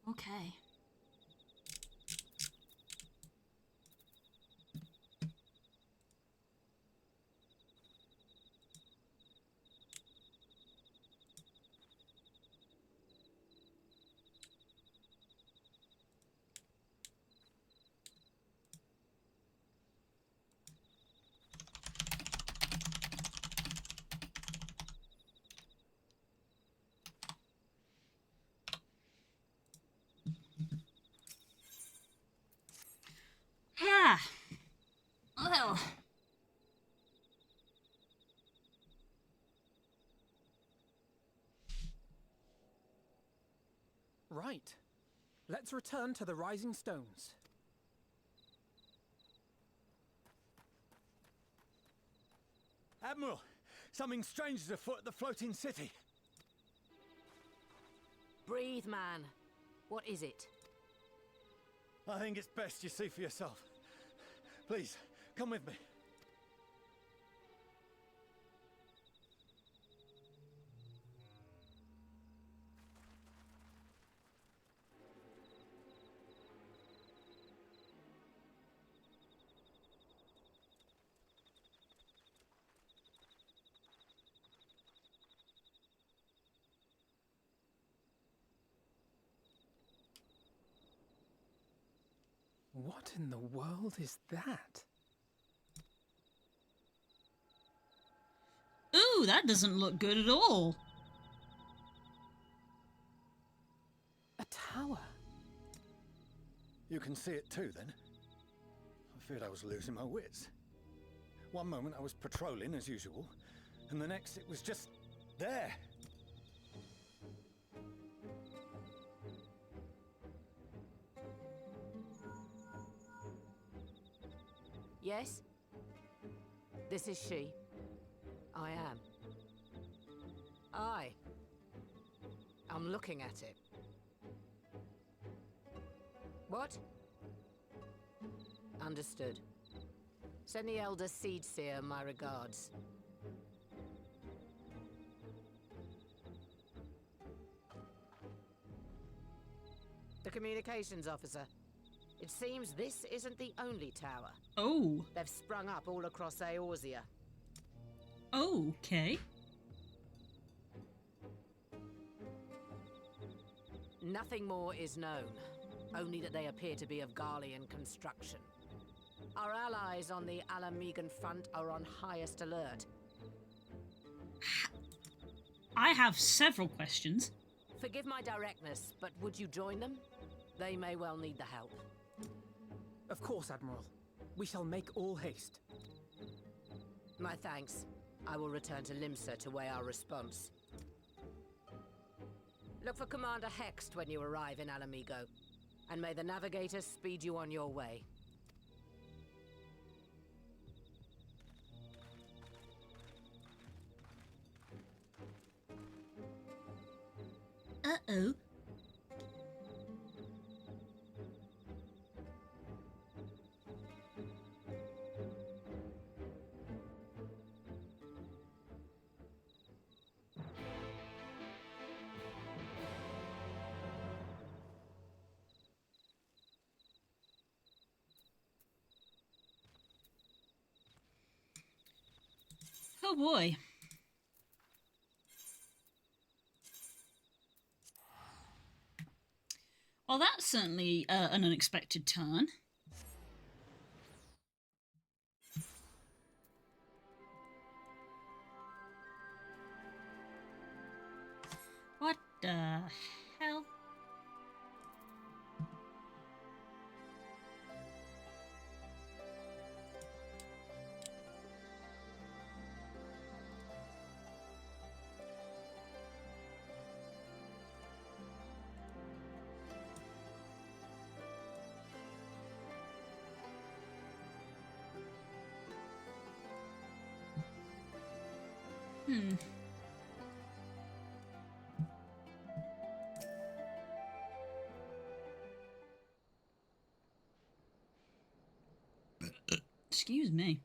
Okay. Ah. Well. Right. Let's return to the Rising Stones. Admiral, something strange is afoot at the floating city. Breathe, man. What is it? I think it's best you see for yourself. Please, come with me. What in the world is that? Ooh, that doesn't look good at all. A tower? You can see it too, then? I feared I was losing my wits. One moment I was patrolling as usual, and the next it was just there. Yes? This is she. I am. Aye. I'm looking at it. What? Understood. Send the Elder Seedseer my regards. The communications officer. It seems this isn't the only tower. Oh. They've sprung up all across Eorzea. Okay. Nothing more is known, only that they appear to be of Garlean construction. Our allies on the Alamegan front are on highest alert. I have several questions. Forgive my directness, but would you join them? They may well need the help. Of course, Admiral. We shall make all haste. My thanks. I will return to Limsa to weigh our response. Look for Commander Hext when you arrive in Alamigo, and may the Navigator speed you on your way. Uh-oh. Oh boy. Well, that's certainly an unexpected turn. What the hell? Excuse me.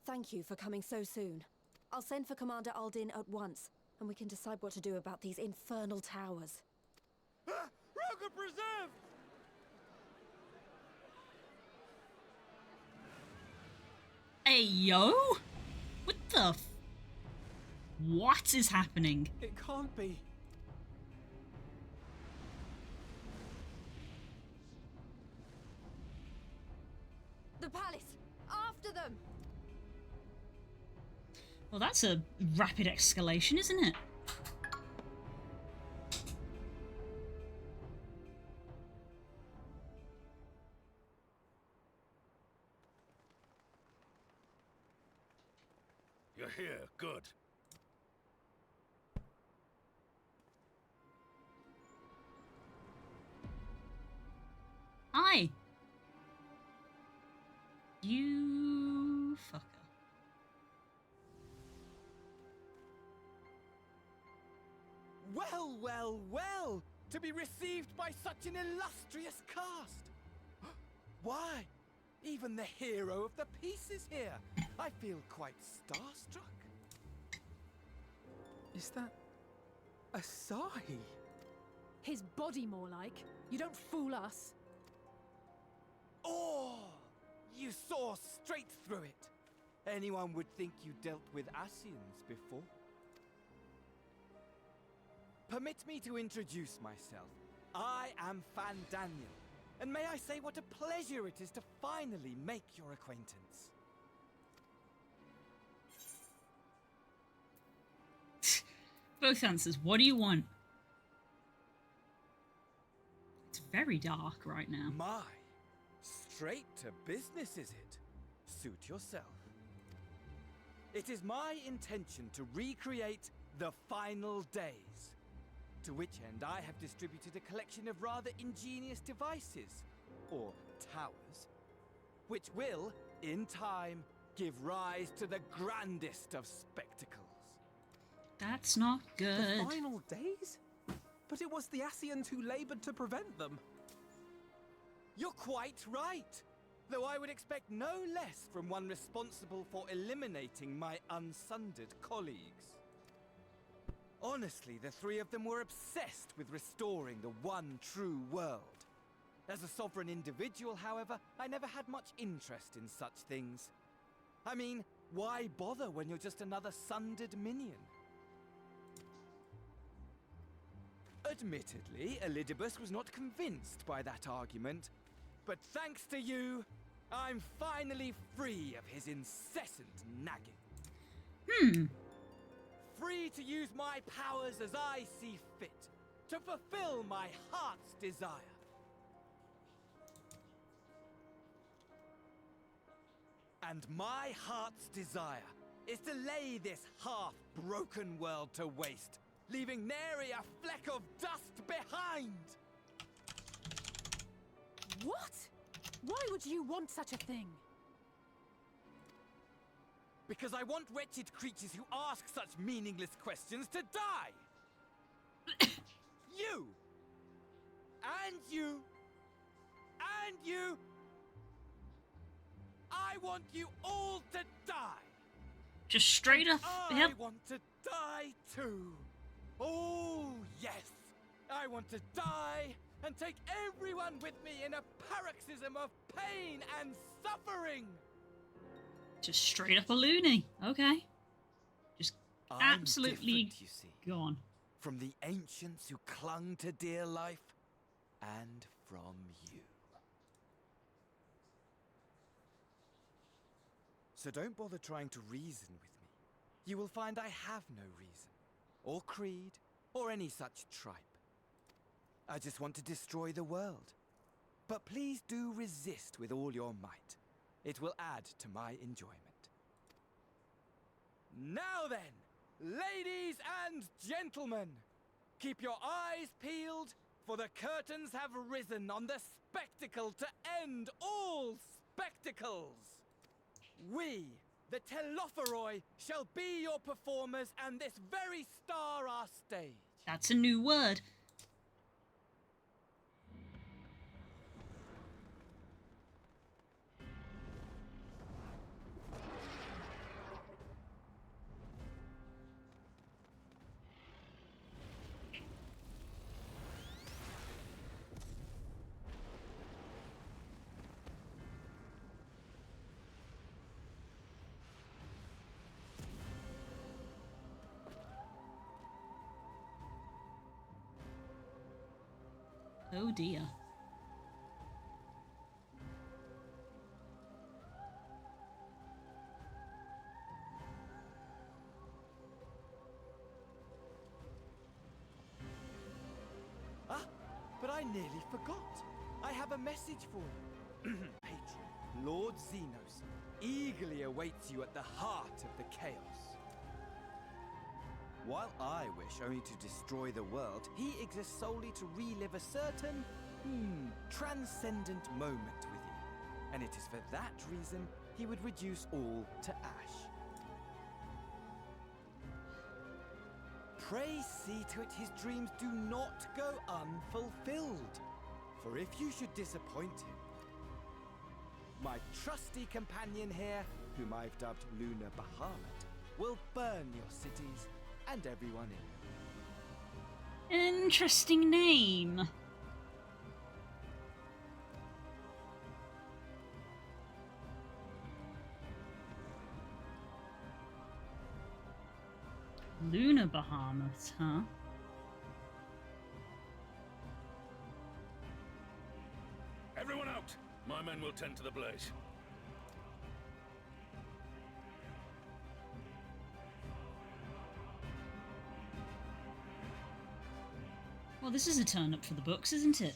Thank you for coming so soon. I'll send for Commander Aldin at once, and we can decide what to do about these infernal towers. Rocket Preserve! Hey, yo? What the What is happening? It can't be. The palace! After them! Well, that's a rapid escalation, isn't it? You're here, good. Hi. You fucker. Well, well, well! To be received by such an illustrious cast! Why? Even the hero of the piece is here! I feel quite starstruck. Is that... Asahi? His body, more like. You don't fool us. Oh! You saw straight through it! Anyone would think you dealt with Asians before. Permit me to introduce myself. I am Fan Daniel, and may I say what a pleasure it is to finally make your acquaintance. Both answers. What do you want? It's very dark right now. My, straight to business is it? Suit yourself. It is my intention to recreate the final days. To which end I have distributed a collection of rather ingenious devices, or towers, which will, in time, give rise to the grandest of spectacles. That's not good. The final days? But it was the Ascians who labored to prevent them. You're quite right, though I would expect no less from one responsible for eliminating my unsundered colleagues. Honestly, the three of them were obsessed with restoring the one true world. As a sovereign individual, however, I never had much interest in such things. I mean, why bother when you're just another sundered minion? Admittedly, Elidibus was not convinced by that argument, but thanks to you, I'm finally free of his incessant nagging. Free to use my powers as I see fit, to fulfill my heart's desire. And my heart's desire is to lay this half-broken world to waste, leaving nary a fleck of dust behind! What? Why would you want such a thing? Because I want wretched creatures who ask such meaningless questions to die! You! And you! And you! I want you all to die! Just straight up. I Yep. want to die too! Oh, yes! I want to die and take everyone with me in a paroxysm of pain and suffering! Just straight up a loony. Okay. Just I'm absolutely different, you see, gone. from the ancients who clung to dear life, and from you. So don't bother trying to reason with me. You will find I have no reason, or creed, or any such tripe. I just want to destroy the world. But please do resist with all your might. It will add to my enjoyment. Now then, ladies and gentlemen, keep your eyes peeled, for the curtains have risen on the spectacle to end all spectacles. We, the Telophoroi, shall be your performers, and this very star our stage. That's a new word. Oh dear. Ah, but I nearly forgot. I have a message for you. Patron, Lord Xenos, eagerly awaits you at the heart of the chaos. While I wish only to destroy the world, he exists solely to relive a certain, transcendent moment with you. And it is for that reason he would reduce all to ash. Pray see to it his dreams do not go unfulfilled. For if you should disappoint him, my trusty companion here, whom I've dubbed Luna Bahamut, will burn your cities and everyone in them. Interesting name. Luna Bahamut, huh? Everyone out! My men will tend to the blaze. Well, this is a turn up for the books, isn't it?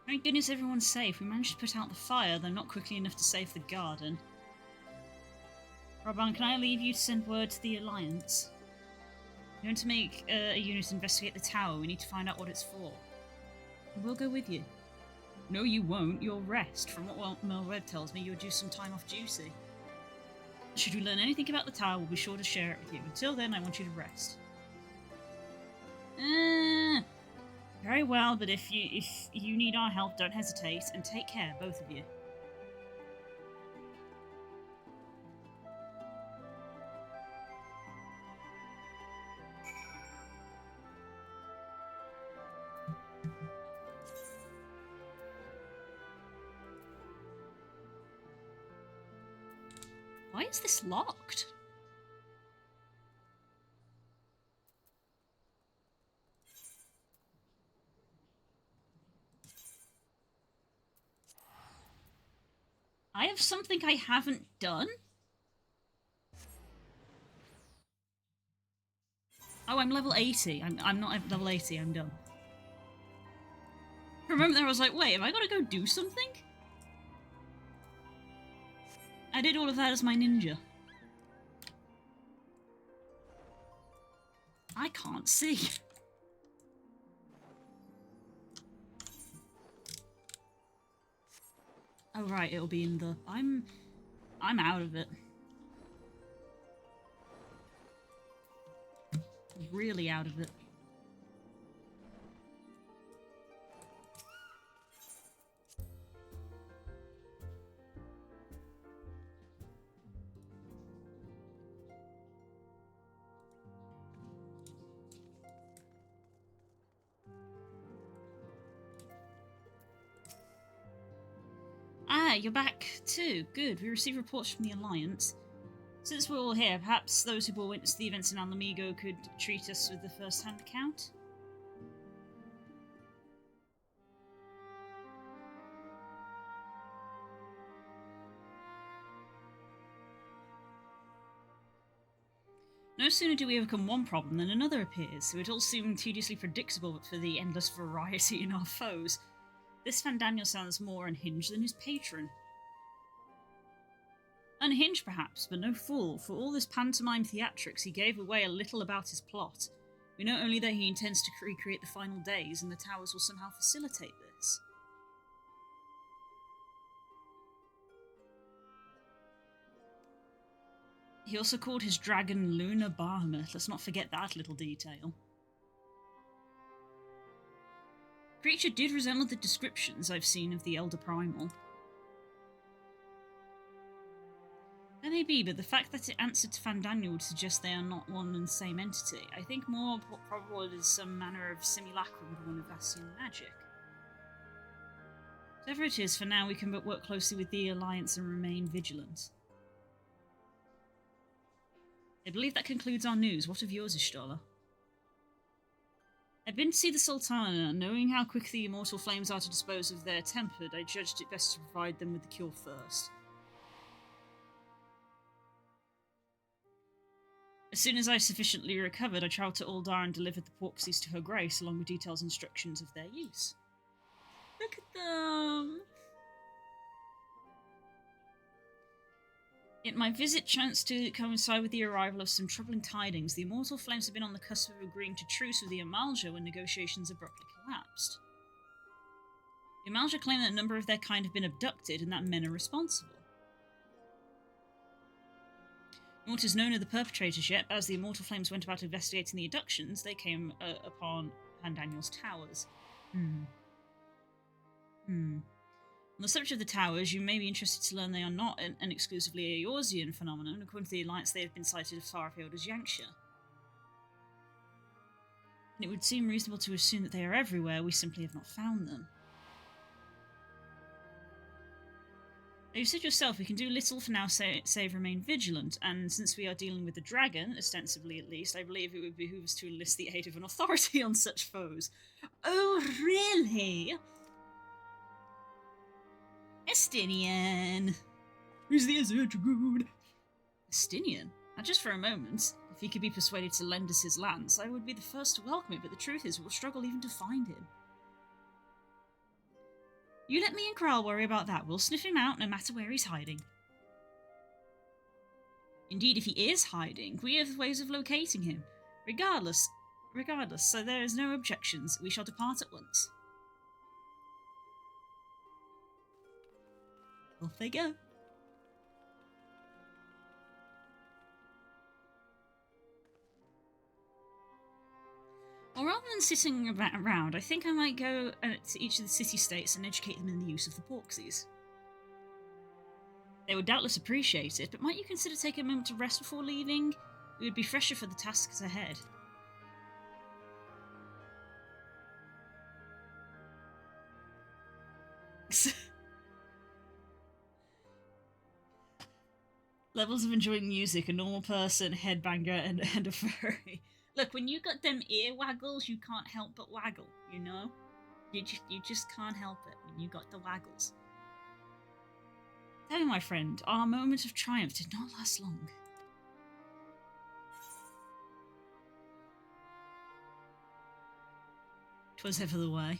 Thank goodness everyone's safe. We managed to put out the fire, though not quickly enough to save the garden. Raban, can I leave you to send word to the Alliance? We're going to make a unit investigate the tower. We need to find out what it's for. We'll go with you. No, you won't. You'll rest. From what Melred tells me, you're due some time off duty. Should we learn anything about the tower, we'll be sure to share it with you. Until then, I want you to rest. Very well, but if you need our help, don't hesitate, and take care, both of you. Why is this locked? I have something I haven't done? Oh, I'm level 80. I'm not at level 80, I'm done. For a moment there I was like, wait, have I got to go do something? I did all of that as my ninja. I can't see. Oh right, it'll be in the... I'm out of it. Really out of it. Ah, you're back too. Good. We received reports from the Alliance. Since we're all here, perhaps those who bore witness to the events in Alamigo could treat us with the first-hand account? No sooner do we overcome one problem than another appears, so it all seemed tediously predictable but for the endless variety in our foes. This Van Daniel sounds more unhinged than his patron. Unhinged, perhaps, but no fool. For all this pantomime theatrics, he gave away a little about his plot. We know only that he intends to recreate the final days, and the towers will somehow facilitate this. He also called his dragon Luna Bahamut. Let's not forget that little detail. Creature did resemble the descriptions I've seen of the Elder Primal. That may be, but the fact that it answered to Fandaniel would suggest they are not one and the same entity. I think more probable it is some manner of simulacrum born of Vassian magic. Whatever it is, for now we can but work closely with the Alliance and remain vigilant. I believe that concludes our news. What of yours, Ishtola? I've been to see the Sultana. Knowing how quick the immortal flames are to dispose of their tempered, I judged it best to provide them with the cure first. As soon as I sufficiently recovered, I travelled to Uldar and delivered the porksies to her grace, along with detailed instructions of their use. Look at them! Yet my visit chanced to coincide with the arrival of some troubling tidings. The immortal flames have been on the cusp of agreeing to truce with the Amalja when negotiations abruptly collapsed. The Amalja claim that a number of their kind have been abducted and that men are responsible. What is known of the perpetrators yet, as the immortal flames went about investigating the abductions, they came upon Pandaniel's towers. On the subject of the towers, you may be interested to learn they are not an exclusively Eorzean phenomenon. According to the Alliance, they have been sighted as far afield as Yanxia. And it would seem reasonable to assume that they are everywhere, we simply have not found them. Now, you said yourself, we can do little for now save remain vigilant, and since we are dealing with the dragon, ostensibly at least, I believe it would behoove us to enlist the aid of an authority on such foes. Oh, really? Estinian! Who's the Azurdragoon? Estinian? Now, just for a moment. If he could be persuaded to lend us his lands, I would be the first to welcome it, but the truth is we'll struggle even to find him. You let me and Kral worry about that. We'll sniff him out no matter where he's hiding. Indeed, if he is hiding, we have ways of locating him. Regardless, so there is no objections. We shall depart at once. Off they go. Well, rather than sitting around, I think I might go to each of the city-states and educate them in the use of the porksies. They would doubtless appreciate it, but might you consider taking a moment to rest before leaving? We would be fresher for the tasks ahead. Levels of enjoying music, a normal person, headbanger, and a furry. Look, when you got them ear waggles, you can't help but waggle, you know? You just can't help it when you got the waggles. Tell me, my friend, our moment of triumph did not last long. 'Twas ever the way.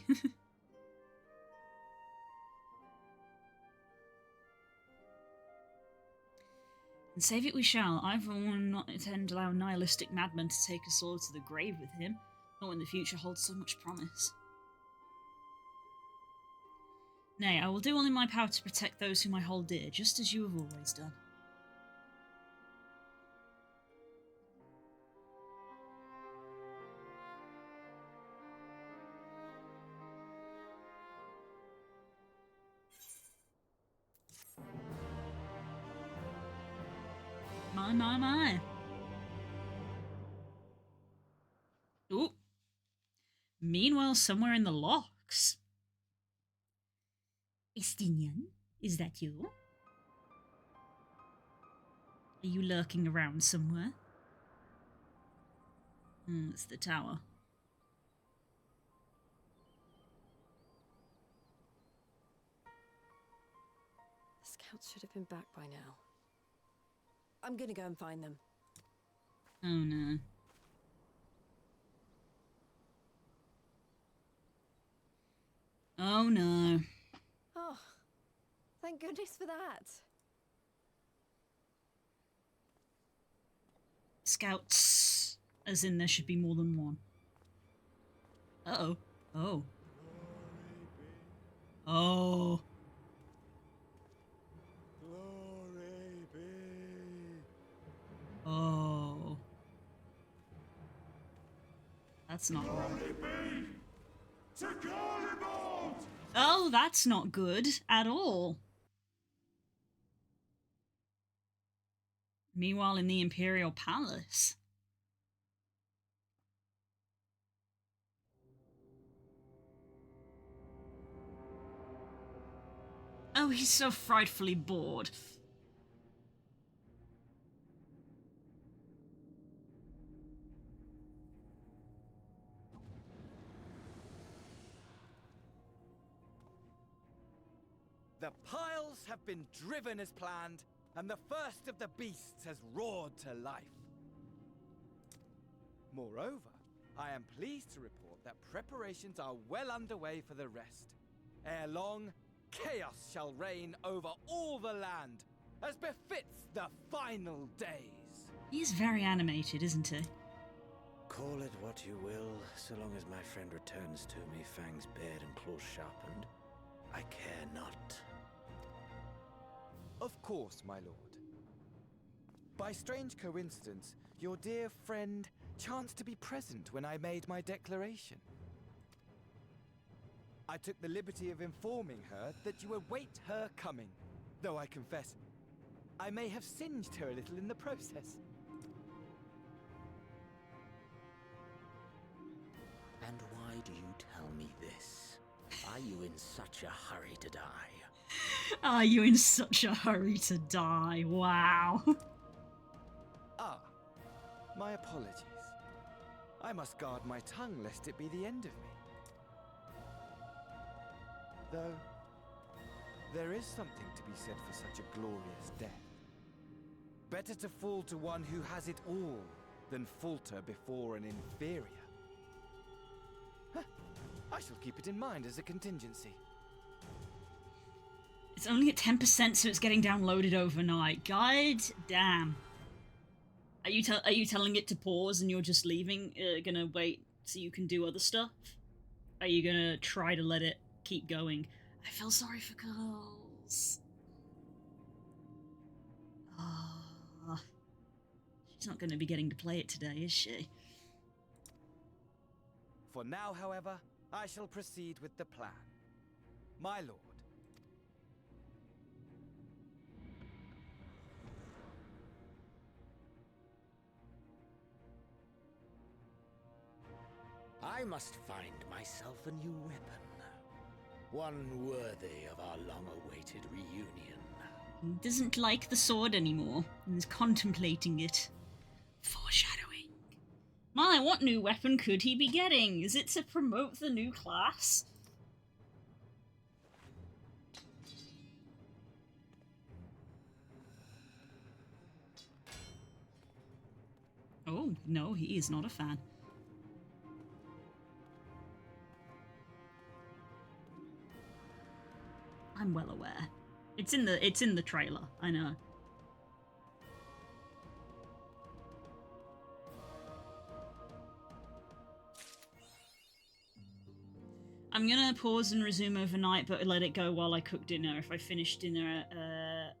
And save it we shall. I, for one, will not intend to allow a nihilistic madman to take us all to the grave with him, not when the future holds so much promise. Nay, I will do all in my power to protect those whom I hold dear, just as you have always done. My. Ooh. Meanwhile, somewhere in the locks. Estinian, is that you? Are you lurking around somewhere? It's the tower. The scouts should have been back by now. I'm gonna go and find them. Oh no. Oh no. Oh, thank goodness for that. Scouts, as in there should be more than one. Uh-oh. Oh. Oh. Oh. That's not right. Oh, that's not good at all. Meanwhile, in the Imperial Palace. Oh, he's so frightfully bored. The piles have been driven as planned, and the first of the beasts has roared to life. Moreover, I am pleased to report that preparations are well underway for the rest. Ere long, chaos shall reign over all the land, as befits the final days. He's very animated, isn't he? Call it what you will, so long as my friend returns to me, fangs bared and claws sharpened. I care not. Of course, my lord. By strange coincidence, your dear friend chanced to be present when I made my declaration. I took the liberty of informing her that you await her coming, though I confess, I may have singed her a little in the process. And why do you tell me this? Are you in such a hurry to die? Are you in such a hurry to die? Wow. Ah, my apologies. I must guard my tongue lest it be the end of me. Though, there is something to be said for such a glorious death. Better to fall to one who has it all than falter before an inferior. I shall keep it in mind as a contingency. It's only at 10%, so it's getting downloaded overnight. God damn. Are you telling it to pause and you're just leaving? Gonna wait so you can do other stuff? Are you gonna try to let it keep going? I feel sorry for girls. Ah, she's not gonna be getting to play it today, is she? For now, however, I shall proceed with the plan. My lord. I must find myself a new weapon. One worthy of our long-awaited reunion. He doesn't like the sword anymore, and is contemplating it. Foreshadowing. My, what new weapon could he be getting? Is it to promote the new class? Oh, no, he is not a fan. I'm well aware. It's in the trailer, I know. I'm gonna pause and resume overnight, but let it go while I cook dinner. If I finish dinner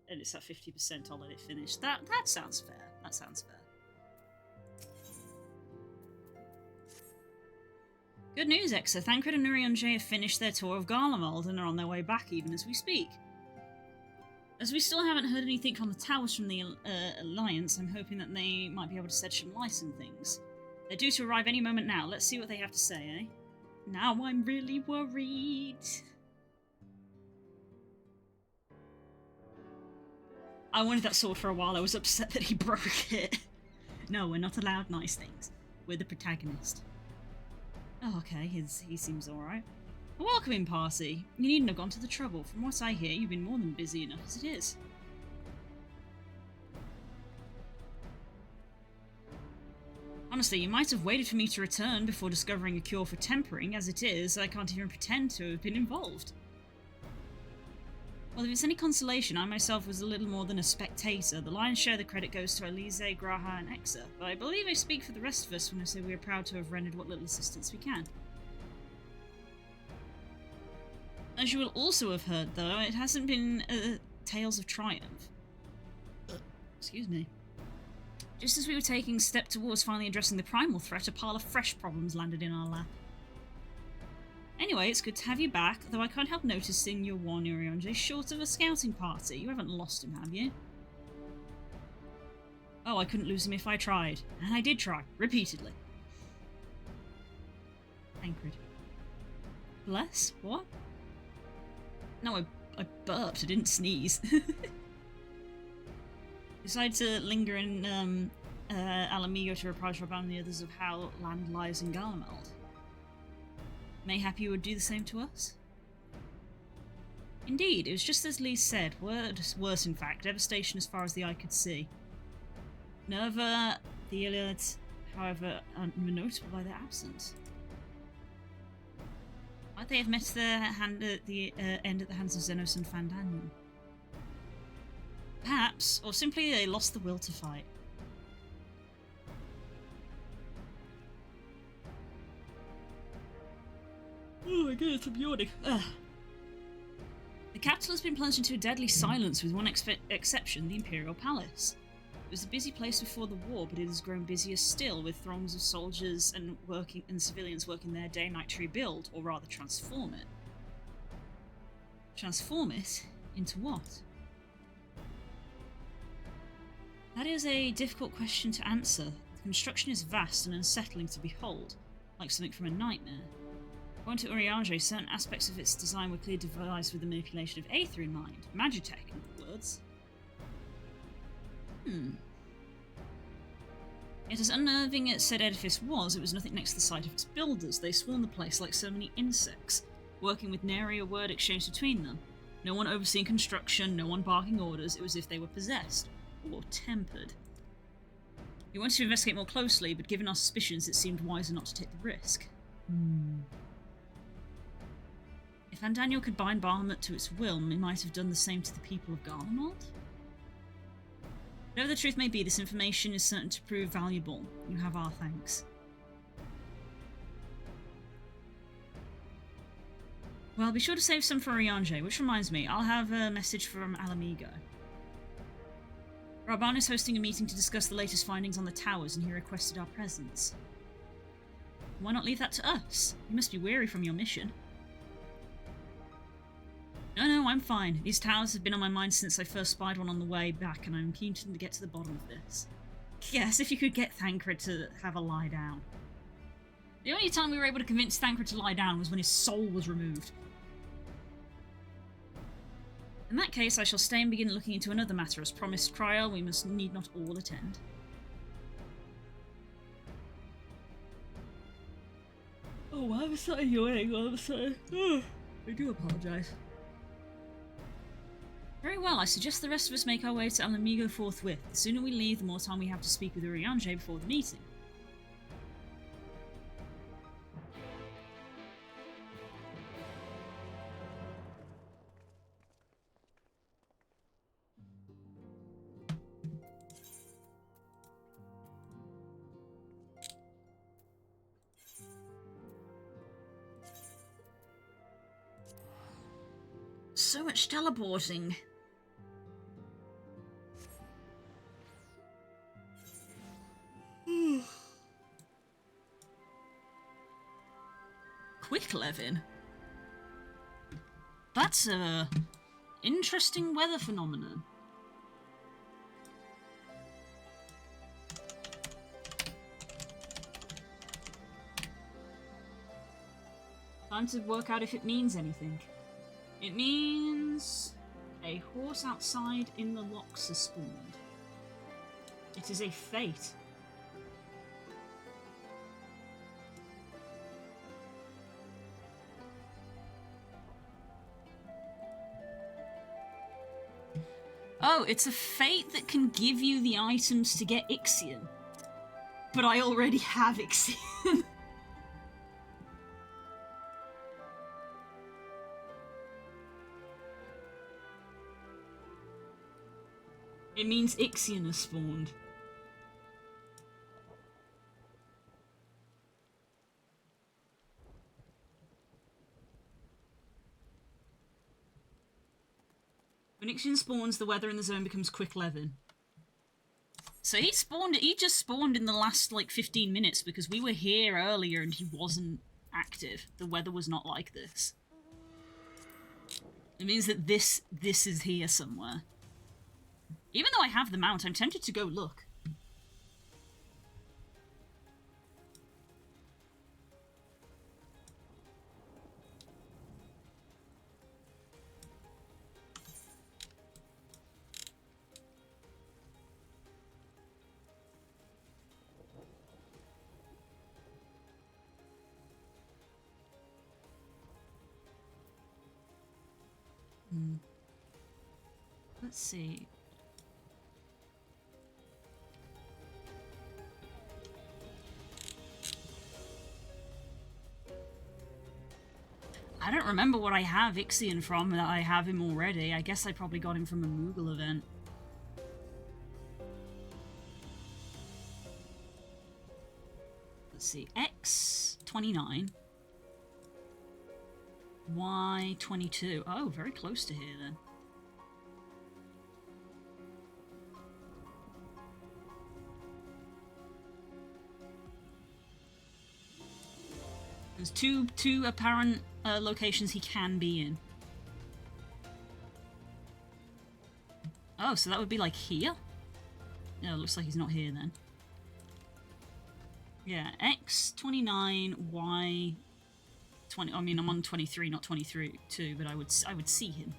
and it's at 50%, I'll let it finish. That sounds fair. That sounds fair. Good news, Exa. Thancred and Urianger have finished their tour of Garlemald and are on their way back even as we speak. As we still haven't heard anything from the towers from the Alliance, I'm hoping that they might be able to shed some light on things. They're due to arrive any moment now. Let's see what they have to say, eh? Now I'm really worried. I wanted that sword for a while. I was upset that he broke it. No, we're not allowed nice things. We're the protagonist. Oh, okay, he seems alright. A welcoming party. You needn't have gone to the trouble. From what I hear, you've been more than busy enough as it is. Honestly, you might have waited for me to return before discovering a cure for tempering. As it is, I can't even pretend to have been involved. Well, if it's any consolation, I myself was a little more than a spectator. The lion's share of the credit goes to Elise, Graha, and Exa, but I believe I speak for the rest of us when I say we are proud to have rendered what little assistance we can. As you will also have heard, though, it hasn't been tales of triumph. Excuse me. Just as we were taking a step towards finally addressing the primal threat, a pile of fresh problems landed in our lap. Anyway, it's good to have you back, though I can't help noticing your one Urianger short of a scouting party. You haven't lost him, have you? Oh, I couldn't lose him if I tried. And I did try, repeatedly. Thancred. Bless? What? No, I burped, I didn't sneeze. Decide to linger in Alamigo to reprise Raban and the others of how land lies in Garlemald. Mayhap you would do the same to us? Indeed, it was just as Lee said, worse in fact, devastation as far as the eye could see. Nerva, the Iliad, however, are notable by their absence. Might they have met their hand at the end at the hands of Xenos and Fandaniel? Perhaps, or simply they lost the will to fight. Oh my goodness, I'm yawning. Ugh. The capital has been plunged into a deadly silence with one exception, the Imperial Palace. It was a busy place before the war, but it has grown busier still, with throngs of soldiers and civilians working their day and night to rebuild, or rather transform it. Transform it into what? That is a difficult question to answer. The construction is vast and unsettling to behold, like something from a nightmare. According to Urianger, certain aspects of its design were clearly devised with the manipulation of Aether in mind. Magitech, in other words. Yet as unnerving as said edifice was, it was nothing next to the sight of its builders. They swarmed the place like so many insects, working with nary a word exchanged between them. No one overseeing construction, no one barking orders. It was as if they were possessed. Or tempered. We wanted to investigate more closely, but given our suspicions, it seemed wiser not to take the risk. If If Andaniel could bind Bahamut to its will, he might have done the same to the people of Garlemald. Whatever the truth may be, this information is certain to prove valuable. You have our thanks. Well, be sure to save some for Riange, which reminds me, I'll have a message from Alamigo. Raban is hosting a meeting to discuss the latest findings on the towers, and he requested our presence. Why not leave that to us? You must be weary from your mission. No, I'm fine. These towers have been on my mind since I first spied one on the way back, and I'm keen to get to the bottom of this. Yes, if you could get Thancred to have a lie down. The only time we were able to convince Thancred to lie down was when his soul was removed. In that case, I shall stay and begin looking into another matter. As promised, Cryo, we need not all attend. Oh, I'm so annoying. I do apologise. Very well, I suggest the rest of us make our way to Alamigo forthwith. The sooner we leave, the more time we have to speak with Urianger before the meeting. So much teleporting. Quick Levin. That's a interesting weather phenomenon. Time to work out if it means anything. It means a horse outside in the locks has spawned. It is a fate. Oh, it's a fate that can give you the items to get Ixion. But I already have Ixion. It means Ixion has spawned. When Ixion spawns, the weather in the zone becomes Quick Levin. So he just spawned in the last, like, 15 minutes because we were here earlier and he wasn't active. The weather was not like this. It means that this is here somewhere. Even though I have the mount, I'm tempted to go look. Let's see. I don't remember what I have Ixion from that I have him already. I guess I probably got him from a Moogle event. Let's see. X29. Y22. Oh, very close to here then. There's two apparent locations he can be in. Oh, so that would be like here? No, it looks like he's not here then. Yeah, X29, Y20. I mean, I'm on 23, not 23 too, but I would see him.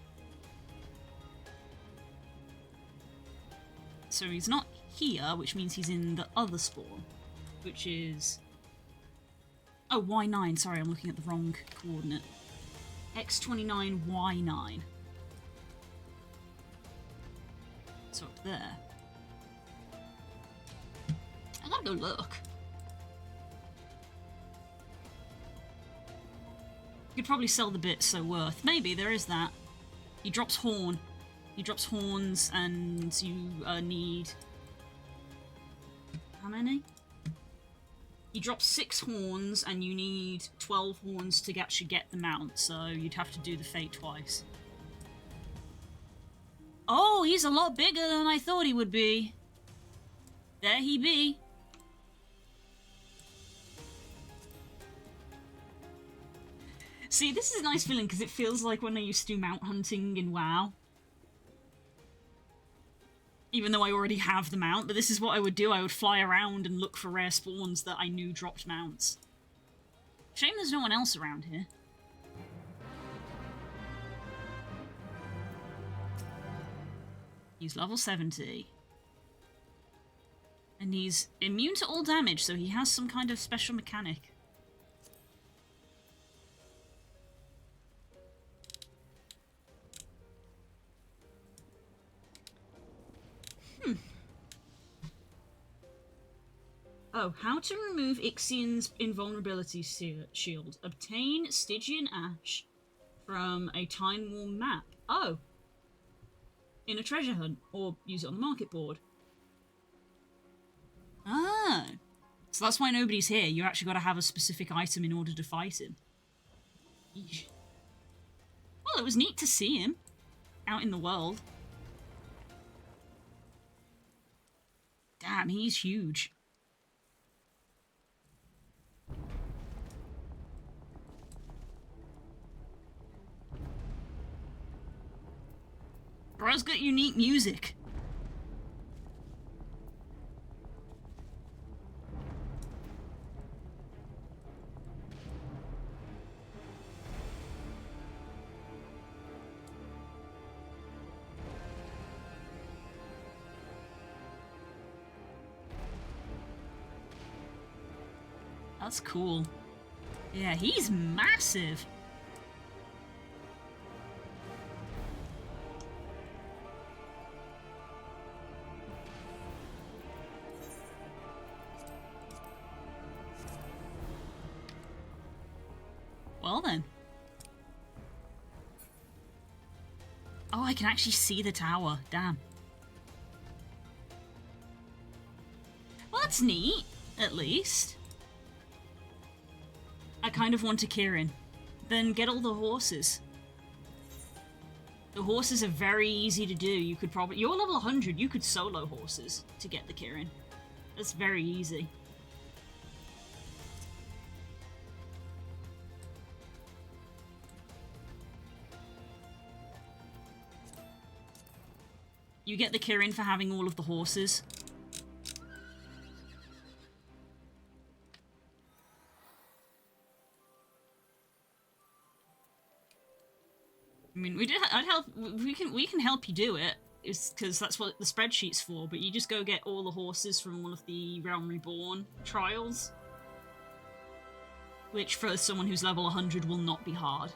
So he's not here, which means he's in the other spawn, which is... Oh, Y9, sorry, I'm looking at the wrong coordinate. X29, Y9. So up there. I gotta go look. could probably sell the bits so worth. Maybe, there is that. He drops horn. He drops horns, and you need... How many? He drops 6 horns, and you need 12 horns to actually get the mount, so you'd have to do the fate twice. Oh, he's a lot bigger than I thought he would be. There he be. See, this is a nice feeling because it feels like when I used to do mount hunting in WoW. Even though I already have the mount, but this is what I would do. I would fly around and look for rare spawns that I knew dropped mounts. Shame there's no one else around here. He's level 70. And he's immune to all damage, so he has some kind of special mechanic. Oh, how to remove Ixion's invulnerability shield. Obtain Stygian Ash from a time-worn map. Oh. In a treasure hunt, or use it on the market board. Ah. So that's why nobody's here. You actually got to have a specific item in order to fight him. Eesh. Well, it was neat to see him out in the world. Damn, he's huge. Bro's got unique music. That's cool. Yeah, he's massive. Well then. Oh, I can actually see the tower. Damn. Well, that's neat, at least. I kind of want a Kirin. Then get all the horses. The horses are very easy to do. You could probably... You're level 100. You could solo horses to get the Kirin. That's very easy. You get the Kirin for having all of the horses. I mean, I'd help. We can help you do it. It's because that's what the spreadsheet's for. But you just go get all the horses from one of the Realm Reborn trials, which for someone who's level 100 will not be hard.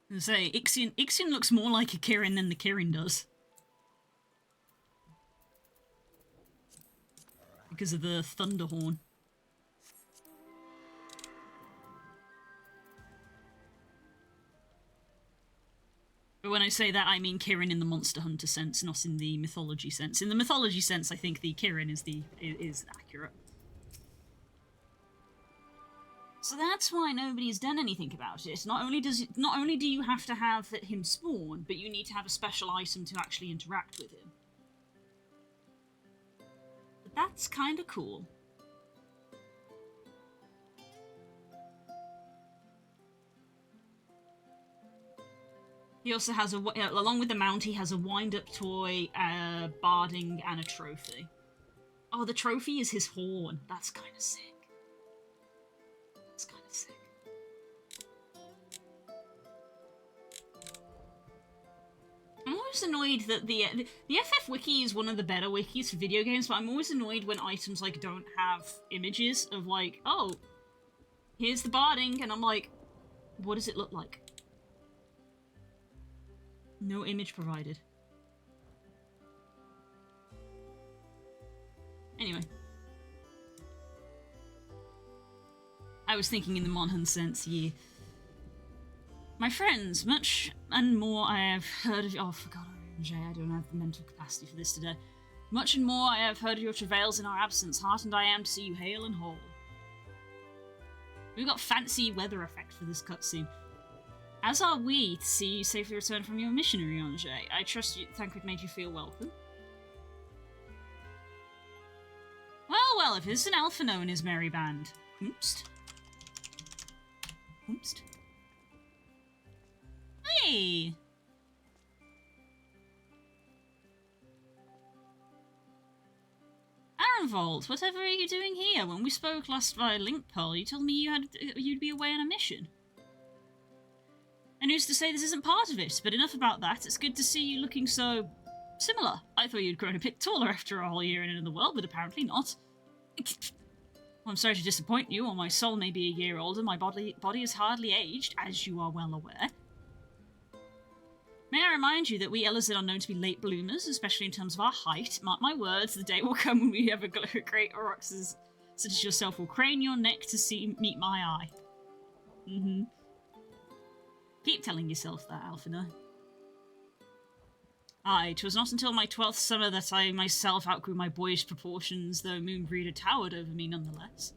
I say, Ixion looks more like a Kirin than the Kirin does. Because of the Thunderhorn. But when I say that, I mean Kirin in the Monster Hunter sense, not in the mythology sense. In the mythology sense, I think the Kirin is accurate. So that's why nobody's done anything about it. Not only do you have to have him spawn, but you need to have a special item to actually interact with him. But that's kind of cool. He also has along with the mount, he has a wind-up toy, barding, and a trophy. Oh, the trophy is his horn. That's kind of sick. It's kind of sick. always annoyed that the FF Wiki is one of the better wikis for video games, but I'm always annoyed when items, like, don't have images of, like, oh, here's the barding, and I'm like, what does it look like? No image provided. Anyway. I was thinking in the Monhan sense, yeah. My friends, much and more I have heard of you. Oh, for God, I don't have the mental capacity for this today. Much and more I have heard of your travails in our absence. Heartened I am to see you hale and whole. We've got fancy weather effect for this cutscene. As are we to see you safely return from your mission, Riange. I trust you. Thancred made you feel welcome. Well, if it's an Alphino in his merry band. Oomst. Oomst. Hey! Arenvold, whatever are you doing here? When we spoke last via Link Pearl, you told me you'd be away on a mission. And who's to say this isn't part of it? But enough about that. It's good to see you looking so similar. I thought you'd grown a bit taller after a whole year in another world, but apparently not. Well, I'm sorry to disappoint you, or my soul may be a year older. My body is hardly aged, as you are well aware. May I remind you that we Elazid are known to be late bloomers, especially in terms of our height. Mark my words, the day will come when we have a great Oroxes such as yourself will crane your neck to meet my eye. Mm-hmm. Keep telling yourself that, Alphina. Aye, 'twas not until my 12th summer that I myself outgrew my boyish proportions, though Moonbreeder towered over me nonetheless.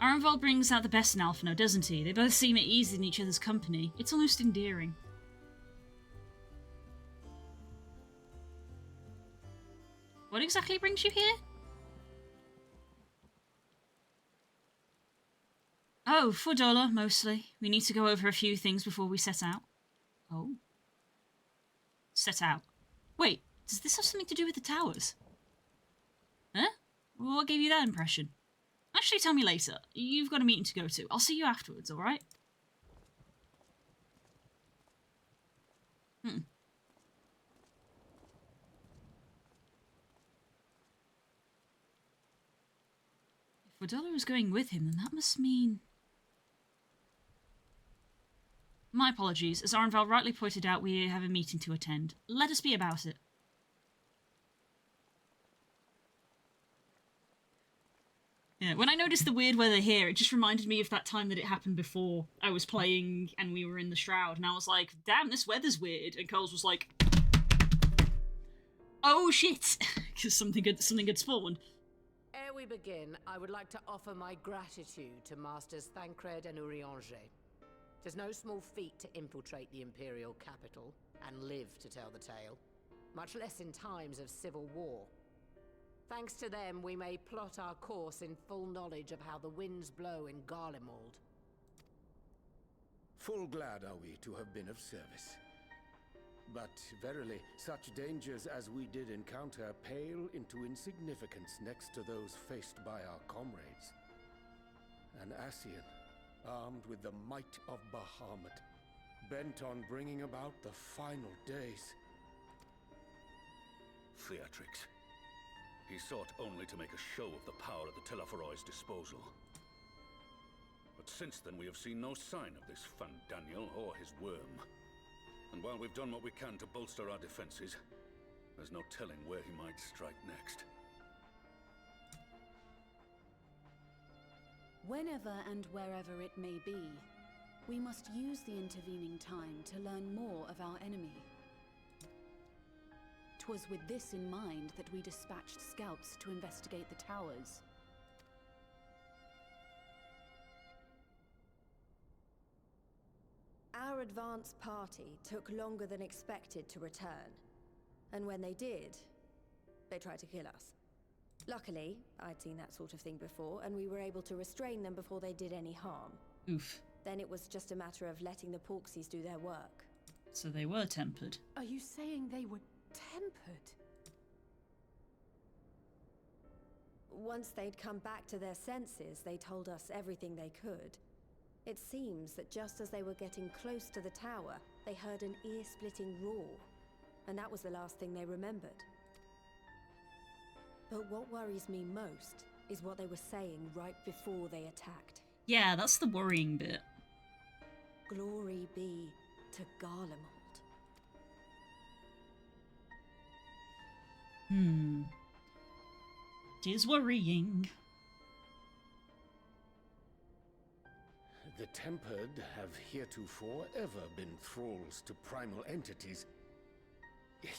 Arenvold brings out the best in Alphino, doesn't he? They both seem at ease in each other's company. It's almost endearing. What exactly brings you here? Oh, for Dola, mostly. We need to go over a few things before we set out. Oh. Set out. Wait, does this have something to do with the towers? Huh? What gave you that impression? Actually, tell me later. You've got a meeting to go to. I'll see you afterwards, alright? If Wadola is going with him, then that must mean... My apologies. As Arenval rightly pointed out, we have a meeting to attend. Let us be about it. Yeah, when I noticed the weird weather here, it just reminded me of that time that it happened before. I was playing and we were in the Shroud, and I was like, damn, this weather's weird. And Coles was like, oh shit, because something had spawned. Ere we begin, I would like to offer my gratitude to Masters Thancred and Urianger. Tis no small feat to infiltrate the Imperial capital and live to tell the tale, much less in times of civil war. Thanks to them, we may plot our course in full knowledge of how the winds blow in Garlemald. Full glad are we to have been of service. But verily, such dangers as we did encounter pale into insignificance next to those faced by our comrades. An Ascian, armed with the might of Bahamut, bent on bringing about the final days. Theatrix. He sought only to make a show of the power at the Teleforoi's disposal. But since then we have seen no sign of this Fandaniel or his worm. And while we've done what we can to bolster our defenses, there's no telling where he might strike next. Whenever and wherever it may be, we must use the intervening time to learn more of our enemy. 'Twas with this in mind that we dispatched scouts to investigate the towers. Our advance party took longer than expected to return. And when they did, they tried to kill us. Luckily, I'd seen that sort of thing before, and we were able to restrain them before they did any harm. Oof. Then it was just a matter of letting the Porksies do their work. So they were tempered. Are you saying they were tempered? Once they'd come back to their senses, they told us everything they could. It seems that just as they were getting close to the tower, they heard an ear-splitting roar, and that was the last thing they remembered. But what worries me most is what they were saying right before they attacked. Yeah, that's the worrying bit. Glory be to Garlemald. It is worrying. The Tempered have heretofore ever been thralls to primal entities.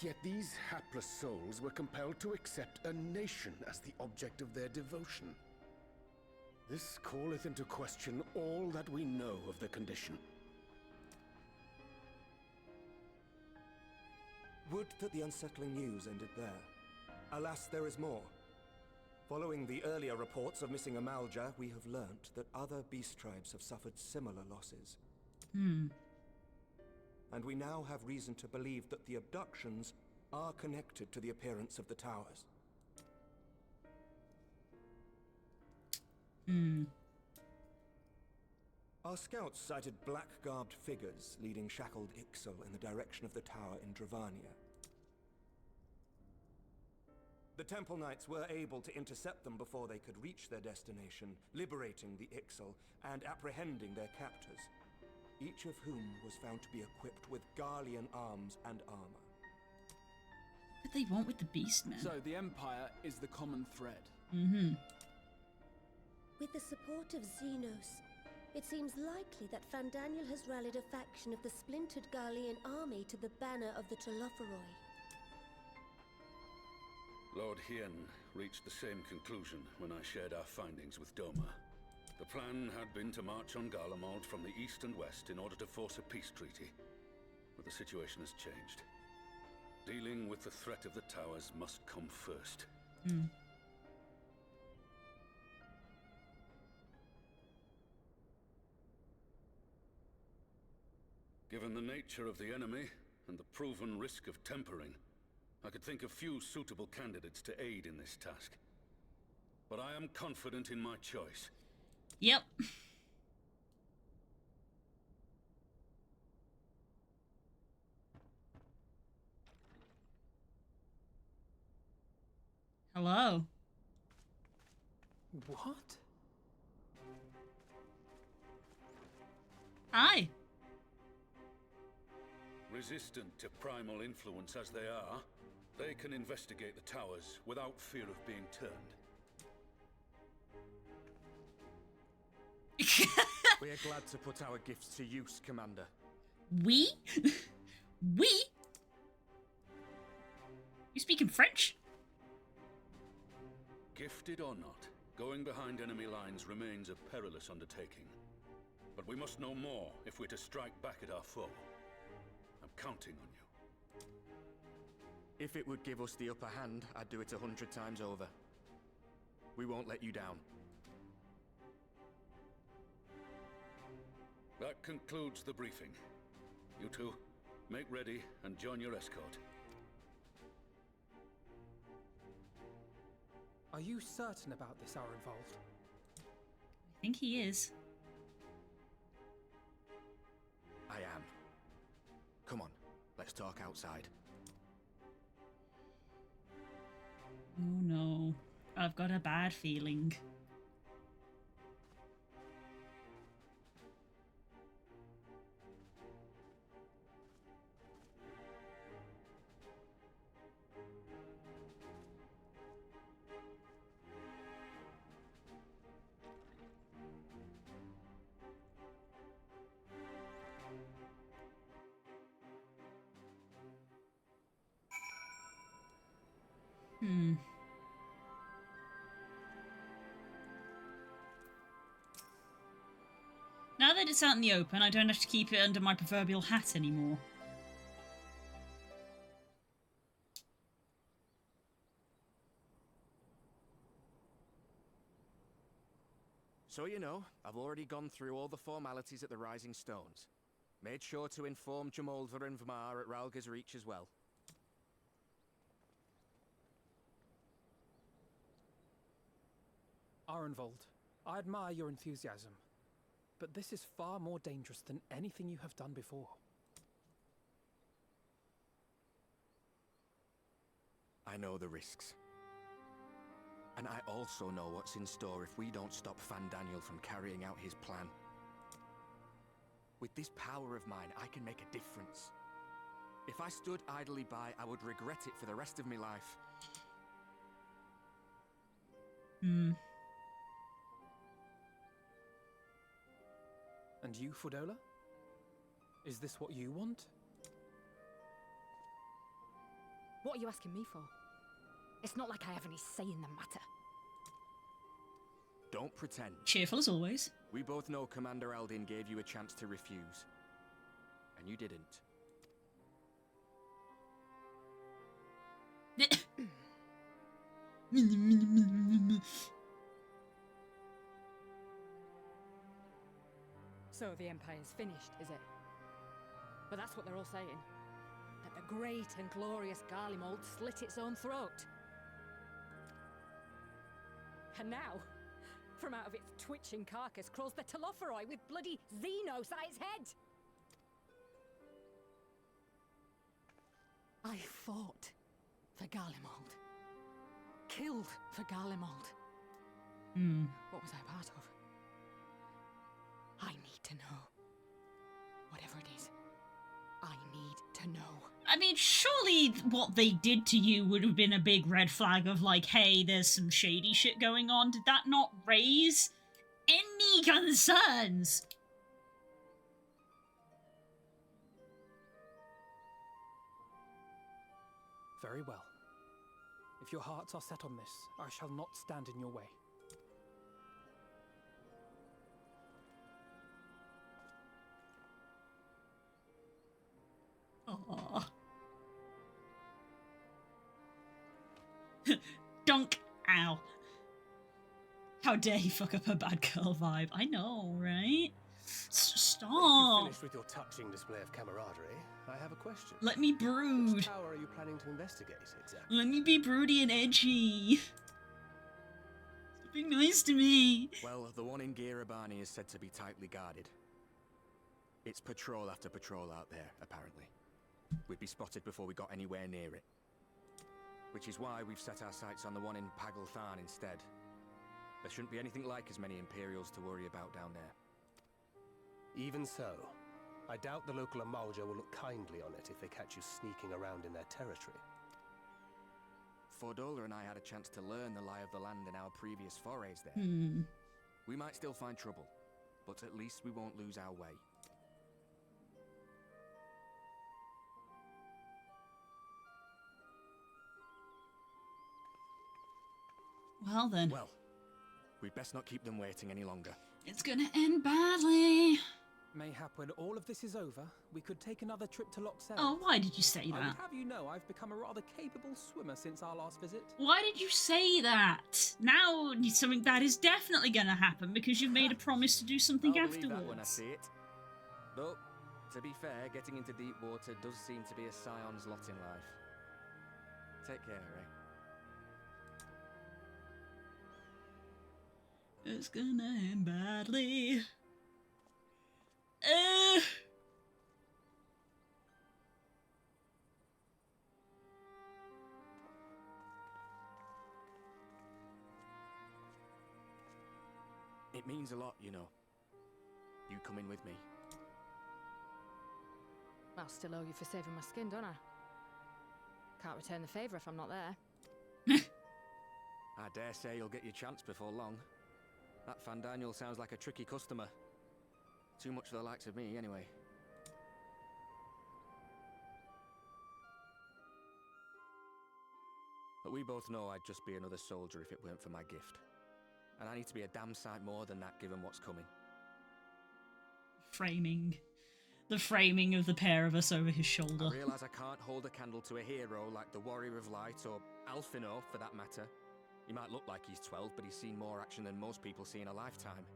Yet these hapless souls were compelled to accept a nation as the object of their devotion. This calleth into question all that we know of the condition. Would that the unsettling news ended there. Alas, there is more. Following the earlier reports of missing Amalja, we have learnt that other beast tribes have suffered similar losses. And we now have reason to believe that the abductions are connected to the appearance of the towers. Our scouts sighted black-garbed figures leading shackled Ixal in the direction of the tower in Dravania. The Temple Knights were able to intercept them before they could reach their destination, liberating the Ixal and apprehending their captors, each of whom was found to be equipped with Garlean arms and armor. What do they want with the Beastmen? So the Empire is the common thread. With the support of Xenos, it seems likely that Fandaniel has rallied a faction of the splintered Garlean army to the banner of the Telophoroi. Lord Hien reached the same conclusion when I shared our findings with Doma. The plan had been to march on Garlemald from the east and west in order to force a peace treaty. But the situation has changed. Dealing with the threat of the towers must come first. Given the nature of the enemy and the proven risk of tempering, I could think of few suitable candidates to aid in this task. But I am confident in my choice. Yep. Hello. What? Hi. Resistant to primal influence as they are, they can investigate the towers without fear of being turned. We are glad to put our gifts to use, Commander. We? We? You speaking French? Gifted or not, going behind enemy lines remains a perilous undertaking. But we must know more if we're to strike back at our foe. I'm counting on you. If it would give us the upper hand, I'd do it 100 times over. We won't let you down. That concludes the briefing. You two, make ready and join your escort. Are you certain about this, Arenvold? I think he is. I am. Come on, let's talk outside. Oh no. I've got a bad feeling. Now that it's out in the open, I don't have to keep it under my proverbial hat anymore. So you know, I've already gone through all the formalities at the Rising Stones. Made sure to inform Jamolva and Vmar at Ralga's Reach as well. Arenvold, I admire your enthusiasm. But this is far more dangerous than anything you have done before. I know the risks. And I also know what's in store if we don't stop Fandaniel from carrying out his plan. With this power of mine, I can make a difference. If I stood idly by, I would regret it for the rest of my life. And you, Fordola? Is this what you want? What are you asking me for? It's not like I have any say in the matter. Don't pretend. Cheerful as always. We both know Commander Aldin gave you a chance to refuse. And you didn't. So the Empire's finished, is it? But that's what they're all saying. That the great and glorious Garlemald slit its own throat. And now, from out of its twitching carcass crawls the Telophoroi with bloody Xenos at its head! I fought for Garlemald. Killed for Garlemald. What was I part of? I need to know. Whatever it is, I need to know. I mean, surely what they did to you would have been a big red flag of like, hey, there's some shady shit going on. Did that not raise any concerns? Very well. If your hearts are set on this, I shall not stand in your way. Aww. Dunk. Ow. How dare he fuck up a bad girl vibe. I know, right? Stop. If you've finished with your touching display of camaraderie, I have a question. Let me brood. Which tower are you planning to investigate, exactly? Let me be broody and edgy. Stop being nice to me. Well, the one in Girabani is said to be tightly guarded. It's patrol after patrol out there, apparently. We'd be spotted before we got anywhere near it. Which is why we've set our sights on the one in Pagalthan instead. There shouldn't be anything like as many Imperials to worry about down there. Even so, I doubt the local Amalja will look kindly on it if they catch you sneaking around in their territory. Fordola and I had a chance to learn the lie of the land in our previous forays there. We might still find trouble, but at least we won't lose our way. Well then. Well, we'd best not keep them waiting any longer. It's gonna end badly. Mayhap when all of this is over, we could take another trip to Loxel. Oh, why did you say I would that? have you know I've become a rather capable swimmer since our last visit. Why did you say that? Now something bad is definitely gonna happen because you've made a promise to do something I'll afterwards. believe that when I see it. Though, to be fair, getting into deep water does seem to be a scion's lot in life. Take care, Ray. It's gonna end badly. It means a lot, you know. You coming with me. I'll still owe you for saving my skin, don't I? Can't return the favour if I'm not there. I dare say you'll get your chance before long. That Fandaniel sounds like a tricky customer. Too much for the likes of me, anyway. But we both know I'd just be another soldier if it weren't for my gift. And I need to be a damn sight more than that given what's coming. Framing. The framing of the pair of us over his shoulder. I realise I can't hold a candle to a hero like the Warrior of Light or Alphino, for that matter. He might look like he's 12, but he's seen more action than most people see in a lifetime.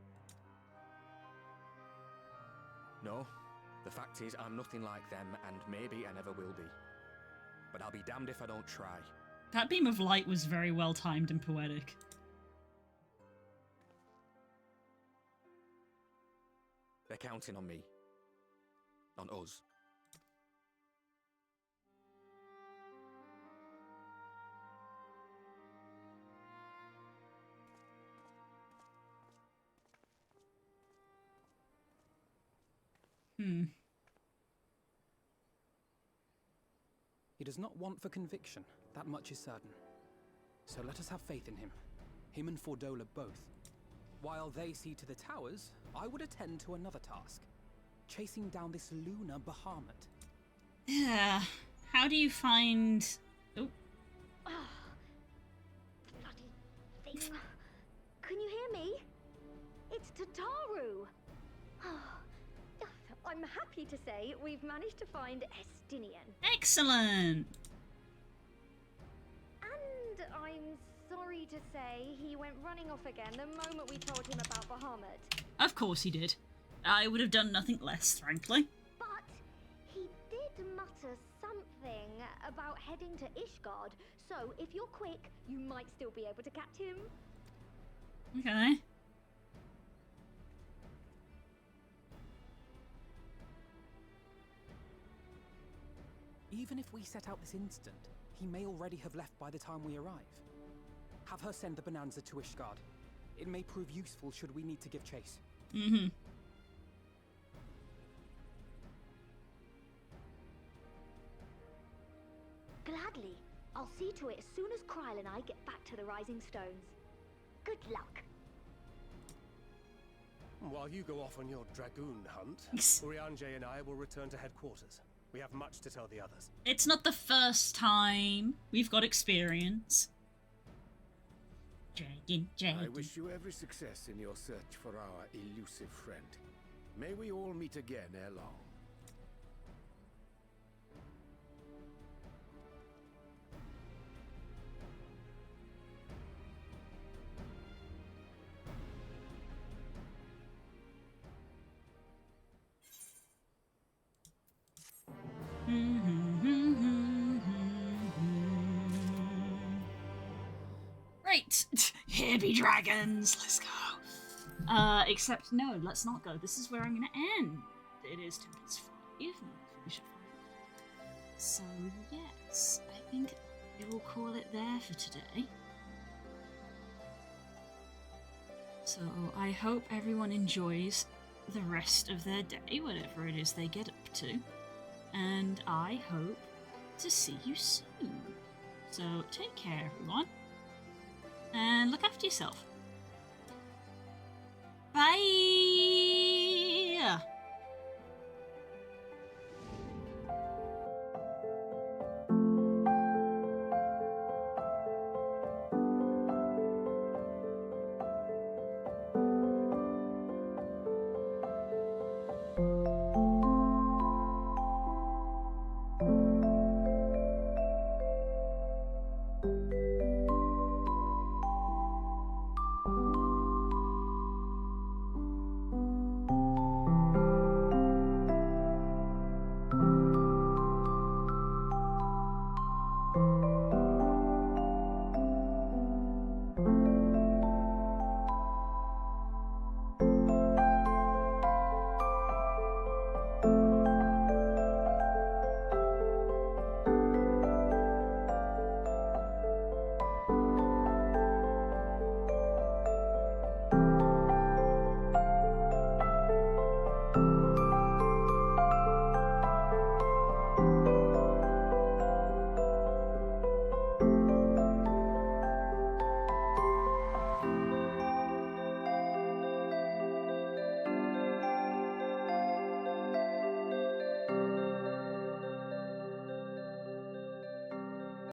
No, the fact is I'm nothing like them, and maybe I never will be. But I'll be damned if I don't try. That beam of light was very well timed and poetic. They're counting on me. On us. He does not want for conviction, that much is certain. So let us have faith in him. Him and Fordola both. While they see to the towers, I would attend to another task. Chasing down this lunar Bahamut. Yeah. How do you find... Oh. Bloody thing. Can you hear me? It's Tataru. I'm happy to say we've managed to find Estinian. Excellent! And I'm sorry to say he went running off again the moment we told him about Bahamut. Of course he did. I would have done nothing less, frankly. But he did mutter something about heading to Ishgard, so if you're quick, you might still be able to catch him. Okay. Even if we set out this instant, he may already have left by the time we arrive. Have her send the Bonanza to Ishgard. It may prove useful should we need to give chase. Mm-hmm. Gladly. I'll see to it as soon as Kryl and I get back to the Rising Stones. Good luck. While you go off on your dragoon hunt, Urianger and I will return to headquarters. We have much to tell the others. It's not the first time. We've got experience. Dragon. I wish you every success in your search for our elusive friend. May we all meet again ere long. Right. Here be dragons. Let's go. Except no, let's not go. This is where I'm gonna end. It is 2 minutes 5. We should find. So yes, I think we will call it there for today. So I hope everyone enjoys the rest of their day, whatever it is they get up to. And I hope to see you soon. So take care, everyone. And look after yourself. Bye!